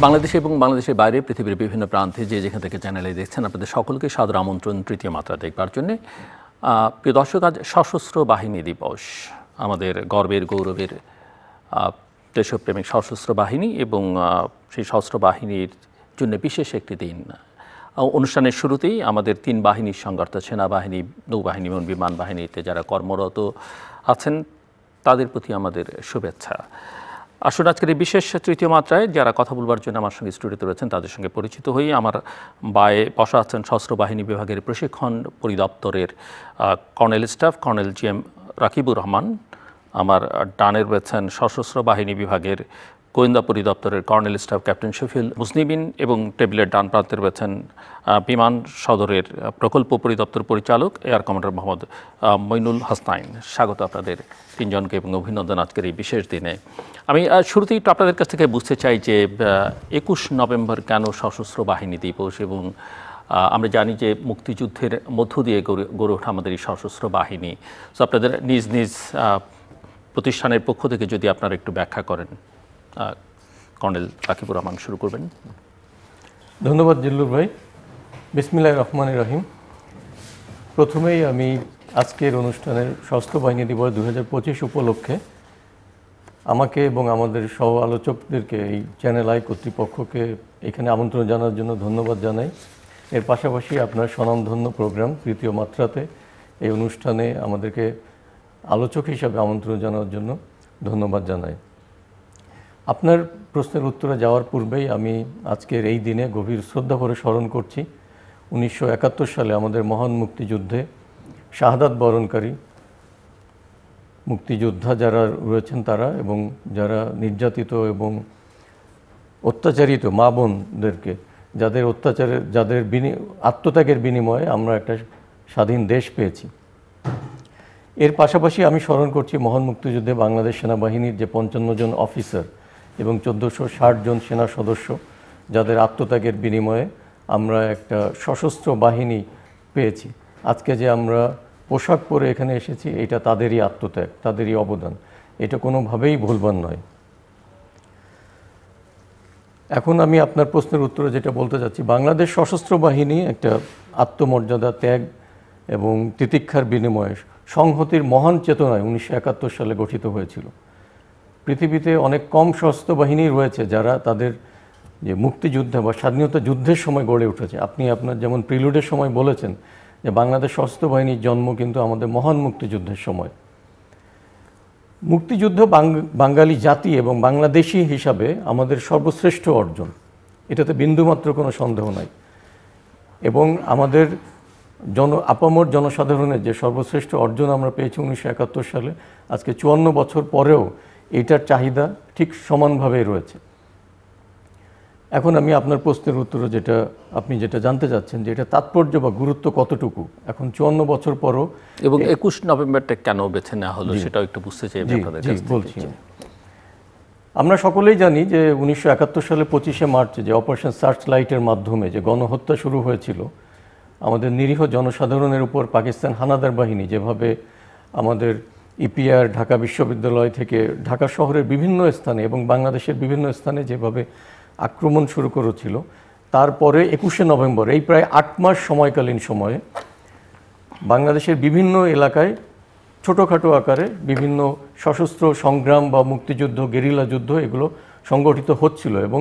বাংলাদেশে এবং বাংলাদেশের বাইরে পৃথিবীর বিভিন্ন প্রান্তে যে যেখান থেকে চ্যানেলে দেখছেন আপনাদের সকলকে সাদর আমন্ত্রণ তৃতীয় মাত্রা দেখবার জন্যে। প্রিয় দর্শক, আজ সশস্ত্র বাহিনী দিবস, আমাদের গর্বের গৌরবের দেশপ্রেমিক সশস্ত্র বাহিনী এবং সেই সশস্ত্র বাহিনীর জন্য বিশেষ একটি দিন। অনুষ্ঠানের শুরুতেই আমাদের তিন বাহিনীর সঙ্গে অর্থাৎ সেনাবাহিনী, নৌবাহিনী এবং বিমান বাহিনীতে যারা কর্মরত আছেন তাদের প্রতি আমাদের শুভেচ্ছা। আসুন আজকের এই বিশেষ তৃতীয় মাত্রায় যারা কথা বলবার জন্য আমার সঙ্গে স্টুডিওতে রয়েছেন তাদের সঙ্গে পরিচিত হই। আমার বায়ে বসা আছেন সশস্ত্র বাহিনী বিভাগের প্রশিক্ষণ পরিদপ্তরের colonel staff colonel G M. Rakibur Rahman. আমার ডানে রয়েছেন সশস্ত্র বাহিনী বিভাগের গোয়েন্দা পরিদপ্তরের কর্নেল স্টাফ ক্যাপ্টেন শফিউল মুসনিবিন এবং টেবিলের ডান প্রান্তে রয়েছেন বিমান সদরের প্রকল্প পরিদপ্তর পরিচালক এয়ার কমান্ডার মোহাম্মদ মইনুল হাসনাইন। স্বাগত আপনাদের তিনজনকে এবং অভিনন্দন আজকের এই বিশেষ দিনে। আমি শুরুতেই একটু আপনাদের কাছ থেকে বুঝতে চাই যে 21 নভেম্বর কেন সশস্ত্র বাহিনী দিবস, এবং আমরা জানি যে মুক্তিযুদ্ধের মধ্য দিয়ে গড়ে ওঠা আমাদের এই সশস্ত্র বাহিনী। তো আপনাদের নিজ নিজ প্রতিষ্ঠানের পক্ষ থেকে যদি আপনারা একটু ব্যাখ্যা করেন। কর্নেল রাকিবুর রহমান শুরু করবেন। ধন্যবাদ জিল্লুর ভাই। বিসমিল্লাহির রহমানির রহিম। প্রথমেই আমি আজকের অনুষ্ঠানের সশস্ত্র বাহিনী দিবস 2025 উপলক্ষে আমাকে এবং আমাদের সহ আলোচকদেরকে এই চ্যানেল আই কর্তৃপক্ষকে এখানে আমন্ত্রণ জানার জন্য ধন্যবাদ জানাই। এর পাশাপাশি আপনার স্বনামধন্য প্রোগ্রাম তৃতীয় মাত্রাতে এই অনুষ্ঠানে আমাদেরকে আলোচক হিসাবে আমন্ত্রণ জানার জন্য ধন্যবাদ জানাই। আপনার প্রশ্নের উত্তরে যাওয়ার পূর্বেই আমি আজকের এই দিনে গভীর শ্রদ্ধা ভরে স্মরণ করছি 1971 সালে আমাদের মহান মুক্তিযুদ্ধে শাহাদাত বরণকারী মুক্তিযোদ্ধা যারা রয়েছেন তারা, এবং যারা নির্যাতিত এবং অত্যাচারিত মা বোনদেরকে, যাদের আত্মত্যাগের বিনিময়ে আমরা একটা স্বাধীন দেশ পেয়েছি। এর পাশাপাশি আমি স্মরণ করছি মহান মুক্তিযুদ্ধে বাংলাদেশ সেনাবাহিনীর যে 55 জন অফিসার এবং 1460 জন সেনা সদস্য, যাদের আত্মত্যাগের বিনিময়ে আমরা একটা সশস্ত্র বাহিনী পেয়েছি। আজকে যে আমরা পোশাক পরে এখানে এসেছি, এটা তাদেরই আত্মত্যাগ, তাদেরই অবদান, এটা কোনোভাবেই ভুলবার নয়। এখন আমি আপনার প্রশ্নের উত্তরে যেটা বলতে চাচ্ছি, বাংলাদেশ সশস্ত্র বাহিনী একটা আত্মমর্যাদা, ত্যাগ এবং তিতিক্ষার বিনিময়ে সংহতির মহান চেতনায় 1971 সালে গঠিত হয়েছিল। পৃথিবীতে অনেক কম সশস্ত্র বাহিনী রয়েছে যারা তাদের যে মুক্তিযুদ্ধে বা স্বাধীনতা যুদ্ধের সময় গড়ে উঠেছে। আপনি আপনার যেমন প্রিলুডের সময় বলেছেন যে বাংলাদেশ সশস্ত্র বাহিনীর জন্ম কিন্তু আমাদের মহান মুক্তিযুদ্ধের সময়। মুক্তিযুদ্ধ বাঙালি জাতি এবং বাংলাদেশি হিসাবে আমাদের সর্বশ্রেষ্ঠ অর্জন, এটাতে বিন্দুমাত্র কোনো সন্দেহ নাই। এবং আমাদের আপামর জনসাধারণের যে সর্বশ্রেষ্ঠ অর্জন আমরা পেয়েছি 1971 সালে, আজকে 54 বছর পরেও এটার চাহিদা ঠিক সমানভাবেই রয়েছে। এখন আমি আপনার প্রশ্নের উত্তরে আপনি যেটা জানতে চাচ্ছেন যে এটা তাৎপর্য বা গুরুত্ব কতটুকু এখন 54 বছর পরও, এবং 21 নভেম্বরটা কেন বেছে নেওয়া হলো সেটাও একটু বুঝতে চাই আপনাদের কাছ থেকে। বলছি, আমরা সকলেই জানি যে 1971 সালে 25শে মার্চ যে অপারেশন সার্চ লাইটের মাধ্যমে যে গণহত্যা শুরু হয়েছিল, আমাদের নিরীহ জনসাধারণের উপর পাকিস্তান হানাদার বাহিনী যেভাবে আমাদের ইপিআর, ঢাকা বিশ্ববিদ্যালয় থেকে ঢাকা শহরের বিভিন্ন স্থানে এবং বাংলাদেশের বিভিন্ন স্থানে যেভাবে আক্রমণ শুরু করেছিল, তারপরে 21শে নভেম্বর এই প্রায় 8 মাস সময়কালীন সময়ে বাংলাদেশের বিভিন্ন এলাকায় ছোটোখাটো আকারে বিভিন্ন সশস্ত্র সংগ্রাম বা মুক্তিযুদ্ধ, গেরিলা যুদ্ধ এগুলো সংগঠিত হচ্ছিল, এবং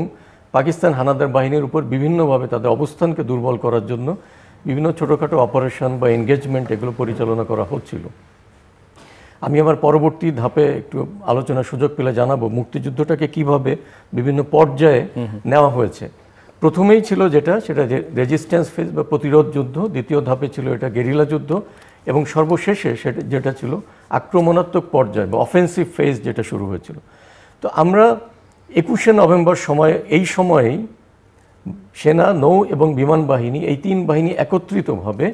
পাকিস্তান হানাদার বাহিনীর উপর বিভিন্নভাবে তাদের অবস্থানকে দুর্বল করার জন্য বিভিন্ন ছোটোখাটো অপারেশন বা এনগেজমেন্ট এগুলো পরিচালনা করা হচ্ছিল। আমি আমার পরবর্তী ধাপে একটু আলোচনার সুযোগ পেলে জানাবো মুক্তিযুদ্ধটাকে কিভাবে বিভিন্ন পর্যায়ে নেওয়া হয়েছে। প্রথমেই ছিল সেটা রেজিস্ট্যান্স ফেজ বা প্রতিরোধ যুদ্ধ, দ্বিতীয় ধাপে ছিল এটা গেরিলা যুদ্ধ, এবং সর্বশেষে যেটা ছিল আক্রমণাত্মক পর্যায় বা অফেন্সিভ ফেজ যেটা শুরু হয়েছিল। তো আমরা 21শে নভেম্বর এই সময়েই সেনা, নৌ এবং বিমান বাহিনী, এই তিন বাহিনী একত্রিতভাবে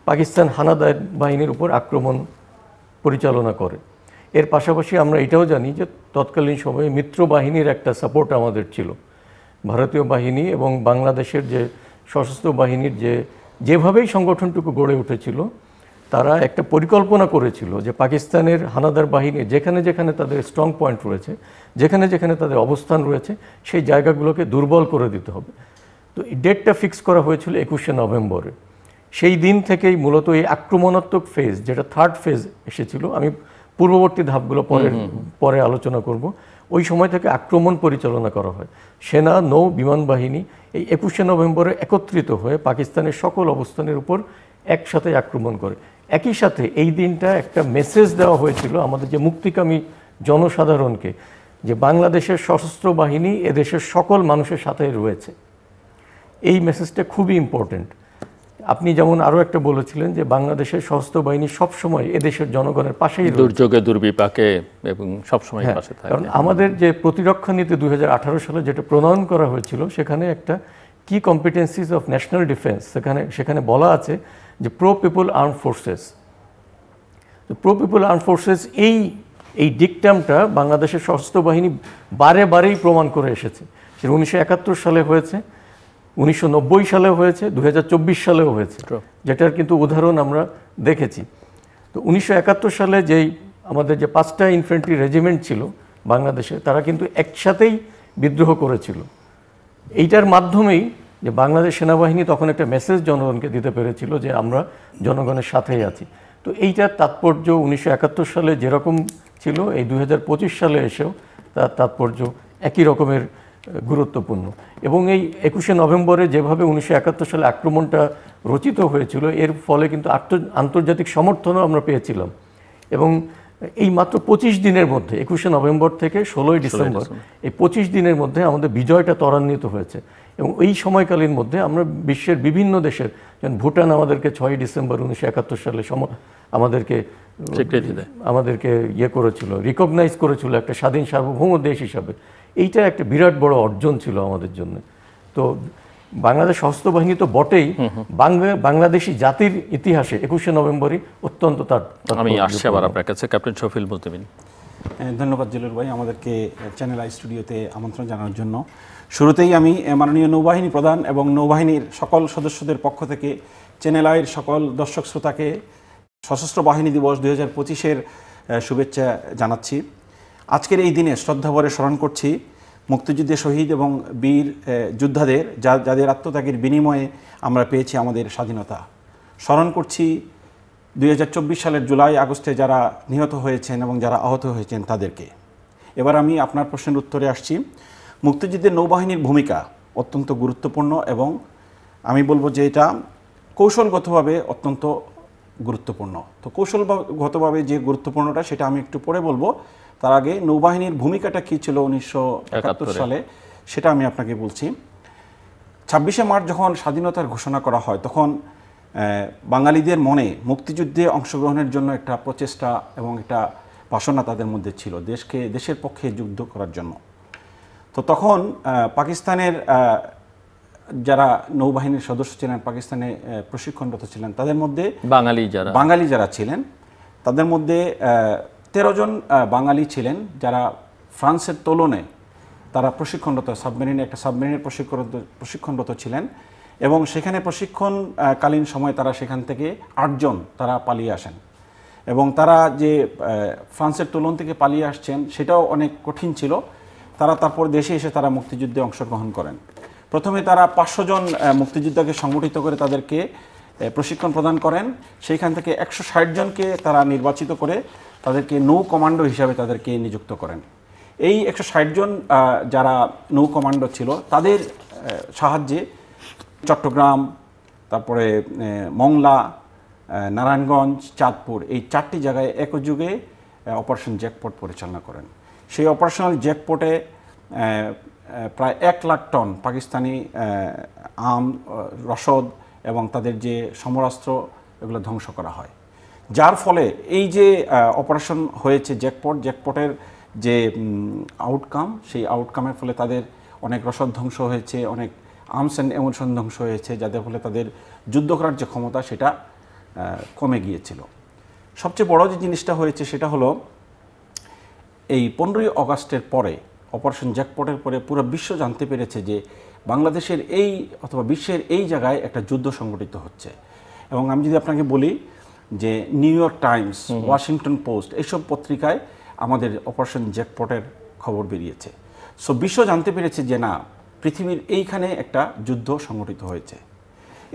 পাকিস্তান হানাদার বাহিনীর উপর আক্রমণ পরিচালনা করে। এর পাশাপাশি আমরা এটাও জানি যে তৎকালীন সময়ে মিত্র বাহিনীর একটা সাপোর্ট আমাদের ছিল। ভারতীয় বাহিনী এবং বাংলাদেশের যে সশস্ত্র বাহিনীর যেভাবেই সংগঠনটুকু গড়ে উঠেছিল, তারা একটা পরিকল্পনা করেছিল যে পাকিস্তানের হানাদার বাহিনী যেখানে যেখানে তাদের স্ট্রং পয়েন্ট রয়েছে, যেখানে যেখানে তাদের অবস্থান রয়েছে, সেই জায়গাগুলোকে দুর্বল করে দিতে হবে। তো এই ডেটটা ফিক্স করা হয়েছিল 21শে নভেম্বরে। সেই দিন থেকেই মূলত এই আক্রমণাত্মক ফেজ, যেটা থার্ড ফেজ এসেছিল, আমি পূর্ববর্তী ধাপগুলো পরে আলোচনা করব, ওই সময় থেকে আক্রমণ পরিচালনা করা হয়। সেনা, নৌ, বিমান বাহিনী এই 21শে নভেম্বরে একত্রিত হয়ে পাকিস্তানের সকল অবস্থানের উপর একসাথে আক্রমণ করে। একই সাথে এই দিনটা একটা মেসেজ দেওয়া হয়েছিল আমাদের যে মুক্তিকামী জনসাধারণকে, যে বাংলাদেশের সশস্ত্র বাহিনী এদেশের সকল মানুষের সাথে রয়েছে। এই মেসেজটা খুবই ইম্পর্টেন্ট। আপনি যেমন আরও একটা বলেছিলেন যে বাংলাদেশের সশস্ত্র বাহিনী সবসময় এদেশের জনগণের পাশেই রয়েছে, দুর্যোগে দুর্বিপাকে এবং সবসময় পাশে থাকে। কারণ আমাদের যে প্রতিরক্ষা নীতি 2018 সালে যেটা প্রণয়ন করা হয়েছিল, সেখানে একটা কি কম্পিটেন্সিস অফ ন্যাশনাল ডিফেন্স সেখানে বলা আছে যে pro people arm forces. Pro people arm forces এই ডিকটামটা বাংলাদেশের সশস্ত্র বাহিনী বারেই প্রমাণ করে এসেছে। সেটা 1971 সালে হয়েছে, 1990 সালে হয়েছে, 2024 সালেও হয়েছে, যেটার কিন্তু উদাহরণ আমরা দেখেছি। তো 1971 সালে আমাদের যে 5টা ইনফ্যান্ট্রি রেজিমেন্ট ছিল বাংলাদেশে, তারা কিন্তু একসাথেই বিদ্রোহ করেছিল। এইটার মাধ্যমেই যে বাংলাদেশ সেনাবাহিনী তখন একটা মেসেজ জনগণকে দিতে পেরেছিল যে আমরা জনগণের সাথেই আছি। তো এইটার তাৎপর্য 1971 সালে যেরকম ছিল, এই 2025 সালে এসেও তার তাৎপর্য একই রকমের গুরুত্বপূর্ণ। এবং এই 21শে নভেম্বরে যেভাবে 1971 সালে আক্রমণটা রচিত হয়েছিল, এর ফলে কিন্তু আন্তর্জাতিক সমর্থনও আমরা পেয়েছিলাম। এবং এই মাত্র 25 দিনের মধ্যে, 21শে নভেম্বর থেকে 16ই ডিসেম্বর, এই 25 দিনের মধ্যে আমাদের বিজয়টা ত্বরান্বিত হয়েছে। এবং এই সময়কালীন মধ্যে আমরা বিশ্বের বিভিন্ন দেশের, যেমন ভুটান আমাদেরকে 6ই ডিসেম্বর 1971 সালে আমাদেরকে করেছিল, রিকগনাইজ করেছিল একটা স্বাধীন সার্বভৌম দেশ হিসাবে। এইটা একটা বিরাট বড় অর্জন ছিল আমাদের জন্য। তো বাংলাদেশ সশস্ত্র বাহিনী তো বটেই, বাংলাদেশি জাতির ইতিহাসে 21শে নভেম্বরই অত্যন্ত আমি আসছি আবার আপনার কাছে, ক্যাপ্টেন শফিউল মুজতামিন। ধন্যবাদ জিলুর ভাই আমাদেরকে চ্যানেল আই স্টুডিওতে আমন্ত্রণ জানানোর জন্য। শুরুতেই আমি মাননীয় নৌবাহিনী প্রধান এবং নৌবাহিনীর সকল সদস্যদের পক্ষ থেকে চ্যানেল আইয়ের সকল দর্শক শ্রোতাকে সশস্ত্র বাহিনী দিবস 2025-এর শুভেচ্ছা জানাচ্ছি। আজকের এই দিনে শ্রদ্ধাভরে স্মরণ করছি মুক্তিযুদ্ধে শহীদ এবং বীর যোদ্ধাদের, যাদের আত্মত্যাগের বিনিময়ে আমরা পেয়েছি আমাদের স্বাধীনতা। স্মরণ করছি 2024 সালের জুলাই আগস্টে যারা নিহত হয়েছেন এবং যারা আহত হয়েছেন তাদেরকে। এবার আমি আপনার প্রশ্নের উত্তরে আসছি। মুক্তিযুদ্ধের নৌবাহিনীর ভূমিকা অত্যন্ত গুরুত্বপূর্ণ এবং আমি বলবো যে এটা কৌশলগতভাবে অত্যন্ত গুরুত্বপূর্ণ। তো কৌশলগতভাবে যে গুরুত্বপূর্ণটা সেটা আমি একটু পরে বলবো। তার আগে নৌবাহিনীর ভূমিকাটা কী ছিল 1971 সালে সেটা আমি আপনাকে বলছি। 26শে মার্চ যখন স্বাধীনতার ঘোষণা করা হয়, তখন বাঙালিদের মনে মুক্তিযুদ্ধে অংশগ্রহণের জন্য একটা প্রচেষ্টা এবং একটা বাসনা তাদের মধ্যে ছিল, দেশের পক্ষে যুদ্ধ করার জন্য। তো তখন পাকিস্তানের যারা নৌবাহিনীর সদস্য ছিলেন, পাকিস্তানে প্রশিক্ষণরত ছিলেন, তাদের মধ্যে বাঙালি যারা ছিলেন, তাদের মধ্যে 13 জন বাঙালি ছিলেন যারা ফ্রান্সের তোলনে তারা প্রশিক্ষণরত, একটা সাবমেরিনের প্রশিক্ষণরত ছিলেন। এবং সেখানে প্রশিক্ষণকালীন সময় তারা সেখান থেকে 8 জন তারা পালিয়ে আসেন। এবং তারা যে ফ্রান্সের তোলন থেকে পালিয়ে আসছেন সেটাও অনেক কঠিন ছিল। তারা তারপর দেশে এসে তারা মুক্তিযুদ্ধে অংশগ্রহণ করেন। প্রথমে তারা 500 জন মুক্তিযোদ্ধাকে সংগঠিত করে তাদেরকে প্রশিক্ষণ প্রদান করেন। সেইখান থেকে 160 জনকে তারা নির্বাচিত করে তাদেরকে নৌ কমান্ডো হিসাবে তাদেরকে নিযুক্ত করেন। এই 160 জন যারা নৌ কমান্ডো ছিল, তাদের সাহায্যে চট্টগ্রাম, তারপরে মংলা, নারায়ণগঞ্জ, চাঁদপুর, এই 4টি জায়গায় একযোগে অপারেশন জ্যাকপট পরিচালনা করেন। সেই অপারেশনাল জ্যাকপটে প্রায় 1 লাখ টন পাকিস্তানি রসদ এবং তাদের যে সমরাস্ত্র এগুলো ধ্বংস করা হয়। যার ফলে এই যে অপারেশন হয়েছে জ্যাকপটের যে আউটকাম, সেই আউটকামের ফলে তাদের অনেক রসদ ধ্বংস হয়েছে, অনেক আর্মস অ্যান্ড অ্যামুনিশন ধ্বংস হয়েছে, যাদের ফলে তাদের যুদ্ধ করার যে ক্ষমতা সেটা কমে গিয়েছিল। সবচেয়ে বড় যে জিনিসটা হয়েছে সেটা হলো এই 15ই আগস্টের পরে, অপারেশন জ্যাকপটের পরে পুরো বিশ্ব জানতে পেরেছে যে বাংলাদেশের অথবা বিশ্বের এই জায়গায় একটা যুদ্ধ সংগঠিত হচ্ছে। এবং আমি যদি আপনাকে বলি যে new York Times, Washington post এইসব পত্রিকায় আমাদের অপারেশন জ্যাকপটের খবর বেরিয়েছে। সো বিশ্ব জানতে পেরেছে যে না, পৃথিবীর এইখানে একটা যুদ্ধ সংগঠিত হয়েছে।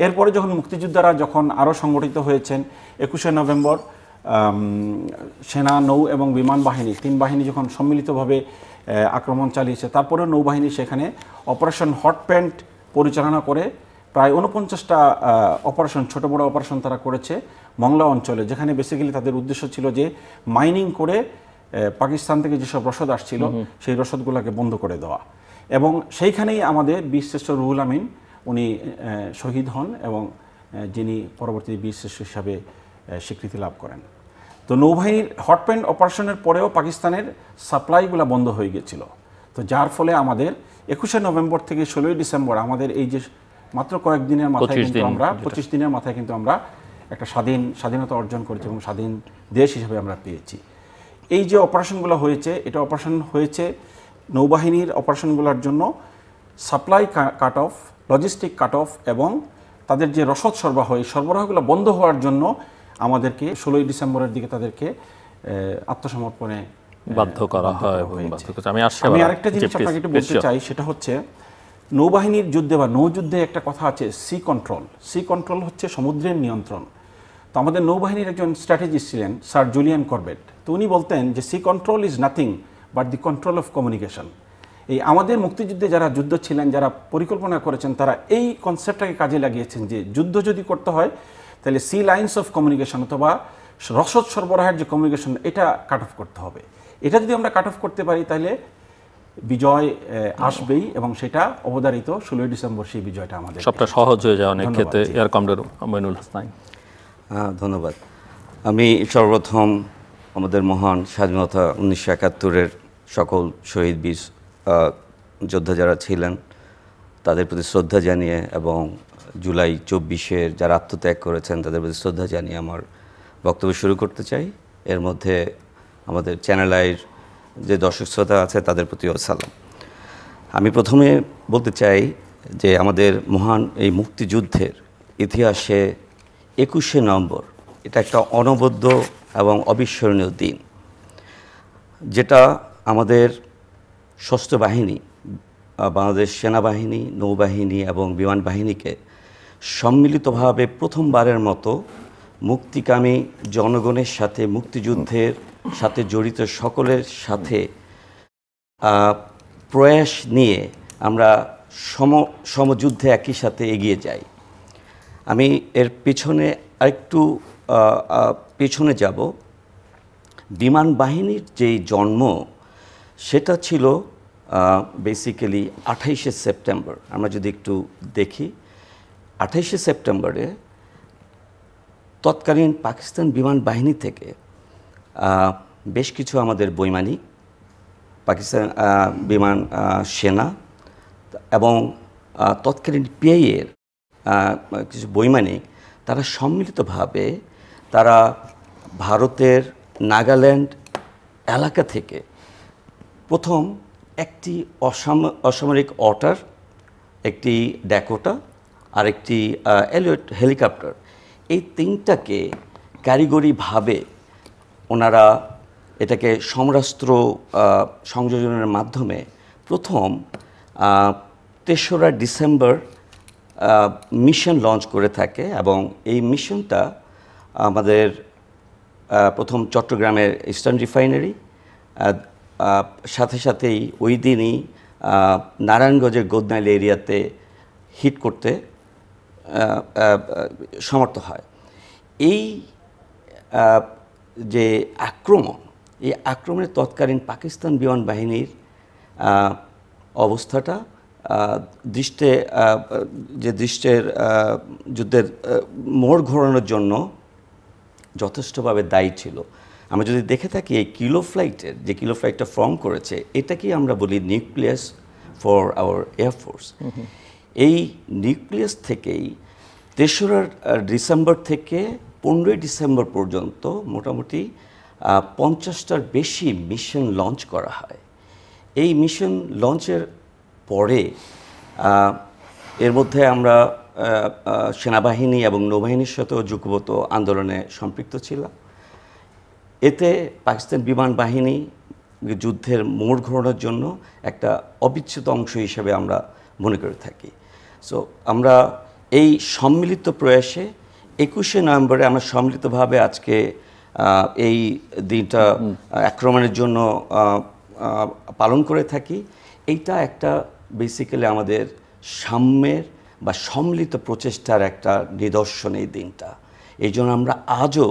এরপরে যখন মুক্তিযোদ্ধারা যখন আরও সংগঠিত হয়েছেন, 21শে নভেম্বর সেনা, নৌ এবং বিমান বাহিনী, 3 বাহিনী যখন সম্মিলিতভাবে আক্রমণ চালিয়েছে, তারপরে নৌবাহিনী সেখানে অপারেশন হট প্যান্ট পরিচালনা করে প্রায় 49টা অপারেশন, ছোট বড় অপারেশন তারা করেছে মংলা অঞ্চলে, যেখানে বেসিক্যালি তাদের উদ্দেশ্য ছিল যে মাইনিং করে পাকিস্তান থেকে যেসব রসদ আসছিল সেই রসদগুলোকে বন্ধ করে দেওয়া। এবং সেইখানেই আমাদের বীরশ্রেষ্ঠ রুহুল আমিন উনি শহীদ হন এবং যিনি পরবর্তী বীরশ্রেষ্ঠ হিসাবে স্বীকৃতি লাভ করেন। তো নৌবাহিনীর হট প্যান্ট অপারেশনের পরেও পাকিস্তানের সাপ্লাইগুলো বন্ধ হয়ে গেছিল। তো যার ফলে আমাদের 21শে নভেম্বর থেকে 16ই ডিসেম্বর আমাদের এই যে মাত্র কয়েকদিনের মাথায় কিন্তু আমরা 25 দিনের মাথায় কিন্তু আমরা একটা স্বাধীনতা অর্জন করেছি এবং স্বাধীন দেশ হিসেবে আমরা পেয়েছি। এই যে অপারেশনগুলো হয়েছে, এটা অপারেশন হয়েছে নৌবাহিনীর অপারেশনগুলোর জন্য supply cut off, logistic cut off এবং তাদের যে রসদ সরবরাহ, এই সরবরাহগুলো বন্ধ হওয়ার জন্য আমাদেরকে 16ই ডিসেম্বরের দিকে তাদেরকে আত্মসমর্পণে বাধ্য করা হয়। আমি আরেকটা জিনিস আপনাকে একটু বলতে চাই, সেটা হচ্ছে নৌবাহিনীর যুদ্ধে বা নৌযুদ্ধে একটা কথা আছে সি কন্ট্রোল। সি কন্ট্রোল হচ্ছে সমুদ্রের নিয়ন্ত্রণ। তো আমাদের নৌবাহিনীর একজন স্ট্র্যাটেজিস্ট ছিলেন স্যার জুলিয়ান করবেট। তো উনি বলতেন যে sea control is nothing but the control of communication. এই আমাদের মুক্তিযুদ্ধে যারা যুদ্ধ ছিলেন, যারা পরিকল্পনা করেছেন, তারা এই কনসেপ্টটাকে কাজে লাগিয়েছেন যে যুদ্ধ যদি করতে হয় তাহলে সি লাইন্স অফ কমিউনিকেশন অথবা রসদ সরবরাহের যে কমিউনিকেশন, এটা কাট অফ করতে হবে। এটা যদি আমরা কাট অফ করতে পারি তাহলে বিজয় আসবেই এবং সেটা অবধারিত 16ই ডিসেম্বর সেই বিজয়টা আমাদের সবটা সহজ হয়ে যায় অনেক ক্ষেত্রে। Air commodore Moinul Hasan. ধন্যবাদ। আমি সর্বপ্রথম আমাদের মহান স্বাধীনতা 1971-এর সকল শহীদ বীর যোদ্ধা যারা ছিলেন তাদের প্রতি শ্রদ্ধা জানিয়ে এবং জুলাই 24-এর যারা আত্মত্যাগ করেছেন তাদের প্রতি শ্রদ্ধা জানিয়ে আমার বক্তব্য শুরু করতে চাই। এর মধ্যে আমাদের চ্যানেল আইয়ের যে দর্শক শ্রোতা আছে তাদের প্রতিও সালাম। আমি প্রথমে বলতে চাই যে আমাদের মহান এই মুক্তিযুদ্ধের ইতিহাসে 21শে নভেম্বর এটা একটা অনবদ্য এবং অবিস্মরণীয় দিন, যেটা আমাদের সশস্ত্র বাহিনী, বাংলাদেশ সেনাবাহিনী, নৌবাহিনী এবং বিমান বাহিনীকে সম্মিলিতভাবে প্রথমবারের মতো মুক্তিকামী জনগণের সাথে, মুক্তিযুদ্ধের সাথে জড়িত সকলের সাথে প্রয়াস নিয়ে আমরা সমযুদ্ধে একই সাথে এগিয়ে যাই। আমি এর পিছনে আরেকটু পেছনে যাব। বিমান বাহিনীর যেই জন্ম সেটা ছিল বেসিক্যালি 28শে সেপ্টেম্বর। আমরা যদি একটু দেখি, 28শে সেপ্টেম্বরে তৎকালীন পাকিস্তান বিমান বাহিনী থেকে বেশ কিছু আমাদের বৈমানিক, পাকিস্তান বিমান সেনা এবং তৎকালীন পিআইএর কিছু বৈমানিক, তারা সম্মিলিতভাবে তারা ভারতের নাগাল্যান্ড এলাকা থেকে প্রথম একটি অসামরিক অটার, একটি ড্যাকোটা আর একটি এলিয়ট হেলিকপ্টার, এই তিনটাকে কারিগরিভাবে ওনারা এটাকে সমরাস্ত্র সংযোজনের মাধ্যমে প্রথম 3রা ডিসেম্বর মিশন লঞ্চ করে থাকে। এবং এই মিশনটা আমাদের প্রথম চট্টগ্রামের ইস্টার্ন রিফাইনারি, সাথে সাথেই ওই দিনই নারায়ণগঞ্জের গোদনাইল এরিয়াতে হিট করতে সমর্থ হয়। এই যে আক্রমণ, এই আক্রমণের তৎকালীন পাকিস্তান বিমান বাহিনীর অবস্থাটা দৃষ্টের যুদ্ধের মোড় ঘোরানোর জন্য যথেষ্টভাবে দায়ী ছিল। আমরা যদি দেখে থাকি এই কিলো ফ্লাইটটা ফর্ম করেছে, এটাকেই আমরা বলি নিউক্লিয়াস ফর আওয়ার এয়ারফোর্স। এই নিউক্লিয়াস থেকেই 3রা ডিসেম্বর থেকে 15ই ডিসেম্বর পর্যন্ত মোটামুটি 50টার বেশি মিশন লঞ্চ করা হয়। এই মিশন লঞ্চের পরে এর মধ্যে আমরা সেনাবাহিনী এবং নৌবাহিনীর সাথেও যুগপত আন্দোলনে সম্পৃক্ত ছিলাম। এতে পাকিস্তান বিমান বাহিনী যুদ্ধের মোড় ঘোরানোর জন্য একটা অবিচ্ছেদ্য অংশ হিসেবে আমরা মনে করে থাকি। সো আমরা এই সম্মিলিত প্রয়াসে 21শে নভেম্বরে আমরা সম্মিলিতভাবে আজকে এই দিনটা আক্রমণের জন্য পালন করে থাকি। এইটা একটা বেসিক্যালি আমাদের সাম্যের বা সম্মিলিত প্রচেষ্টার একটা নিদর্শন এই দিনটা। এই জন্য আমরা আজও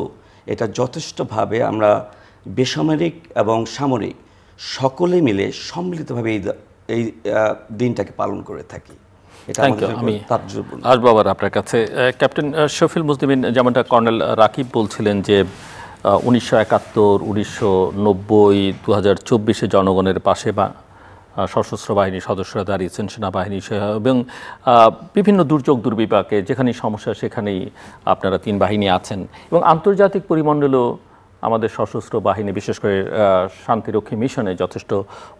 এটা যথেষ্টভাবে আমরা বেসামরিক এবং সামরিক সকলে মিলে সম্মিলিতভাবে এই দিনটাকে পালন করে থাকি। এটা আমি আসবো আবার আপনার কাছে। ক্যাপ্টেন শফিল মুজলিমিন, যেমনটা কর্নেল রাকিব বলছিলেন যে 1971, 1990, 2024-এ জনগণের পাশে বা সশস্ত্র বাহিনীর সদস্যরা দাঁড়িয়েছেন, সেনাবাহিনী এবং বিভিন্ন দুর্যোগ দুর্বিপাকে যেখানেই সমস্যা সেখানেই আপনারা 3 বাহিনী আছেন এবং আন্তর্জাতিক পরিমণ্ডলেও আমাদের সশস্ত্র বাহিনী বিশেষ করে শান্তিরক্ষী মিশনে যথেষ্ট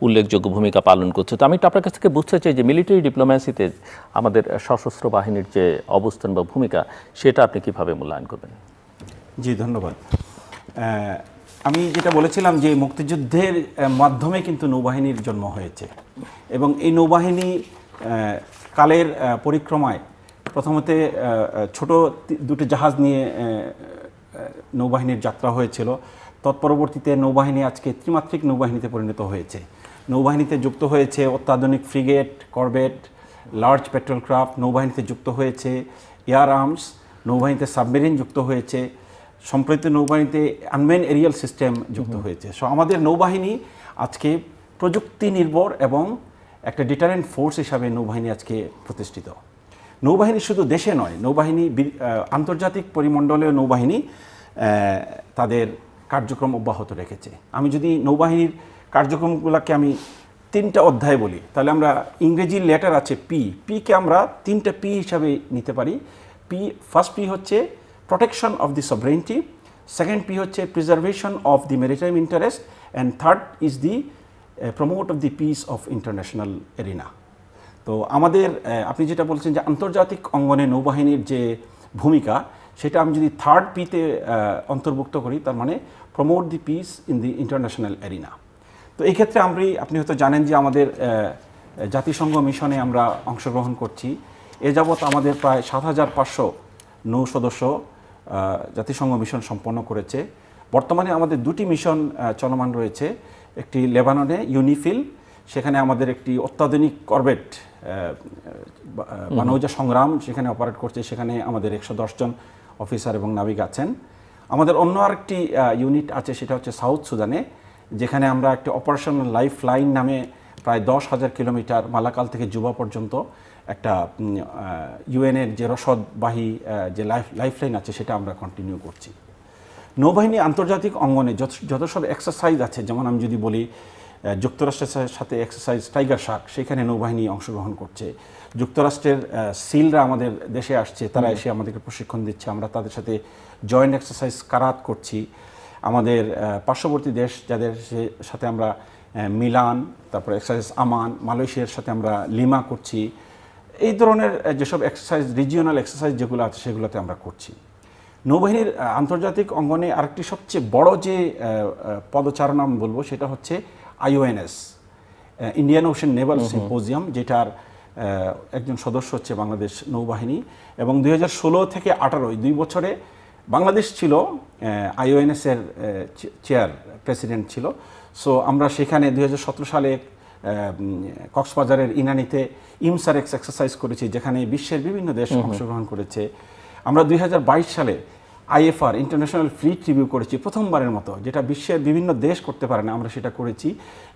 উল্লেখযোগ্য ভূমিকা পালন করছে। তো আমি একটু আপনার কাছ থেকে বুঝতে চাই যে মিলিটারি ডিপ্লোম্যাসিতে আমাদের সশস্ত্র বাহিনীর যে অবস্থান বা ভূমিকা সেটা আপনি কিভাবে মূল্যায়ন করবেন? জি, ধন্যবাদ। আমি যেটা বলেছিলাম যে মুক্তিযুদ্ধের মাধ্যমে কিন্তু নৌবাহিনীর জন্ম হয়েছে এবং এই নৌবাহিনী কালের পরিক্রমায় প্রথমতে ছোট 2টি জাহাজ নিয়ে নৌবাহিনীর যাত্রা হয়েছিল। তৎপরবর্তীতে নৌবাহিনী আজকে ত্রিমাত্রিক নৌবাহিনীতে পরিণত হয়েছে। নৌবাহিনীতে যুক্ত হয়েছে অত্যাধুনিক frigate, corvette, large patrol craft. নৌবাহিনীতে যুক্ত হয়েছে এয়ার আর্মস। নৌবাহিনীতে সাবমেরিন যুক্ত হয়েছে। সম্প্রতি নৌবাহিনীতে আনম্যান এরিয়াল সিস্টেম যুক্ত হয়েছে। সো আমাদের নৌবাহিনী আজকে প্রযুক্তি নির্ভর এবং একটা ডিটারেন্ট ফোর্স হিসাবে নৌবাহিনী আজকে প্রতিষ্ঠিত। নৌবাহিনী শুধু দেশে নয়, নৌবাহিনী আন্তর্জাতিক পরিমণ্ডলীয় নৌবাহিনী তাদের কার্যক্রম অব্যাহত রেখেছে। আমি যদি নৌবাহিনীর কার্যক্রমগুলোকে আমি 3টা অধ্যায় বলি তাহলে আমরা ইংরেজি লেটার আছে পিকে আমরা 3টা পি হিসাবে নিতে পারি। ফার্স্ট পি হচ্ছে protection of the sovereignty, second P হচ্ছে preservation of the maritime interest, and third is the promote of the peace of international arena. তো আমাদের আপনি যেটা বলছেন যে আন্তর্জাতিক অঙ্গনে নৌবাহিনীর যে ভূমিকা সেটা আমি যদি থার্ড পিতে অন্তর্ভুক্ত করি, তার মানে promote the piece in the international arena. তো এই ক্ষেত্রে আপনি হয়তো জানেন যে আমাদের জাতিসংঘ মিশনে আমরা অংশগ্রহণ করছি। এ যাবৎ আমাদের প্রায় 7,500 নৌ সদস্য জাতিসংঘ মিশন সম্পন্ন করেছে। বর্তমানে আমাদের 2টি মিশন চলমান রয়েছে। একটি লেবাননে ইউনিফিল, সেখানে আমাদের একটি অত্যাধুনিক করভেট বানৌজা সংগ্রাম সেখানে অপারেট করছে। সেখানে আমাদের 110 জন অফিসার এবং নাবিক আছেন। আমাদের অন্য আরেকটি ইউনিট আছে, সেটা হচ্ছে সাউথ সুদানে, যেখানে আমরা একটি অপারেশনাল লাইফ লাইন নামে প্রায় 10,000 কিলোমিটার মালাকাল থেকে জুবা পর্যন্ত একটা ইউএনের যে রসদবাহী যে লাইফ লাইন আছে সেটা আমরা কন্টিনিউ করছি। নৌবাহিনী আন্তর্জাতিক অঙ্গনে যত সব এক্সারসাইজ আছে, যেমন আমি যদি বলি যুক্তরাষ্ট্রের সাথে এক্সারসাইজ টাইগার শার্ক, সেখানে নৌবাহিনী অংশগ্রহণ করছে। যুক্তরাষ্ট্রের সিলরা আমাদের দেশে আসছে, তারা এসে আমাদেরকে প্রশিক্ষণ দিচ্ছে। আমরা তাদের সাথে জয়েন্ট এক্সারসাইজ কারাত করছি। আমাদের পার্শ্ববর্তী দেশ যাদের সাথে আমরা মিলান, তারপর এক্সারসাইজ আমান, মালয়েশিয়ার সাথে আমরা লিমা করছি। এই ধরনের যেসব এক্সারসাইজ, রিজিওনাল এক্সারসাইজ যেগুলো আছে সেগুলোতে আমরা করছি। নৌবাহিনীর আন্তর্জাতিক অঙ্গনে আরেকটি সবচেয়ে বড় যে পদচারণা আমি বলবো সেটা হচ্ছে IONS, Indian ocean Naval symposium, যেটার একজন সদস্য হচ্ছে বাংলাদেশ নৌবাহিনী। এবং 2016 থেকে 18 2 বছরে বাংলাদেশ ছিল IONS-এর চেয়ার প্রেসিডেন্ট ছিল। সো আমরা সেখানে 2017 সালে কক্সবাজারের ইনানিতে ইমসারেক্স এক্সারসাইজ করেছি, যেখানে বিশ্বের বিভিন্ন দেশ অংশগ্রহণ করেছে। আমরা 2022 সালে IFR ইন্টারন্যাশনাল ফ্লিট রিভিউ করেছি প্রথমবারের মতো, যেটা বিশ্বের বিভিন্ন দেশ করতে পারে না, আমরা সেটা করেছি।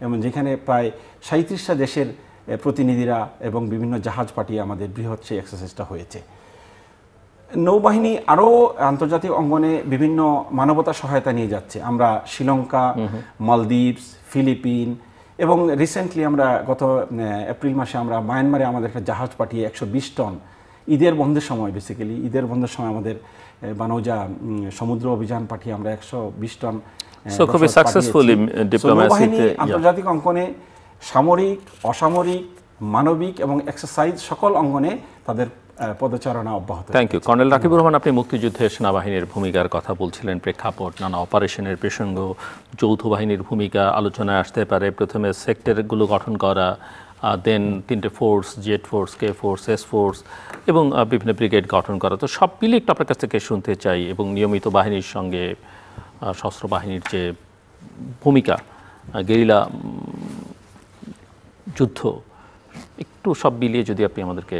এবং যেখানে প্রায় 37টা দেশের প্রতিনিধিরা এবং বিভিন্ন জাহাজ পাঠিয়ে আমাদের বৃহৎ সেই এক্সারসাইজটা হয়েছে। নৌবাহিনী আরও আন্তর্জাতিক অঙ্গনে বিভিন্ন মানবতা সহায়তা নিয়ে যাচ্ছে। আমরা শ্রীলঙ্কা, মালদ্বীপস, ফিলিপিন এবং রিসেন্টলি আমরা গত এপ্রিল মাসে আমরা মায়ানমারে আমাদের একটা জাহাজ পাঠিয়ে 120 টন ঈদের বন্ধের সময়, বেসিক্যালি ঈদের বন্ধের সময় আমাদের বানৌজা সমুদ্র অভিযান পাঠিয়ে আমরা 120 টন সাকসেসফুলি ডিপ্লোম্যাসিতে। আন্তর্জাতিক অঙ্গনে সামরিক, অসামরিক, মানবিক এবং এক্সারসাইজ সকল অঙ্গনে তাদের পদচারণা অব্যাহত। Thank you. Colonel Rakibur Rahman, আপনি মুক্তিযুদ্ধে সেনাবাহিনীর ভূমিকার কথা বলছিলেন, প্রেক্ষাপট, নানা অপারেশনের প্রসঙ্গ, যৌথ বাহিনীর ভূমিকা আলোচনায় আসতে পারে। প্রথমে সেক্টরগুলো গঠন করা, দেন 3টে force, Z force, K force, S force এবং বিভিন্ন ব্রিগেড গঠন করা। তো সব মিলিয়ে একটু আপনার কাছ থেকে শুনতে চাই, এবং নিয়মিত বাহিনীর সঙ্গে সশস্ত্র বাহিনীর যে ভূমিকা, গেরিলা যুদ্ধ, একটু সব মিলিয়ে যদি আপনি আমাদেরকে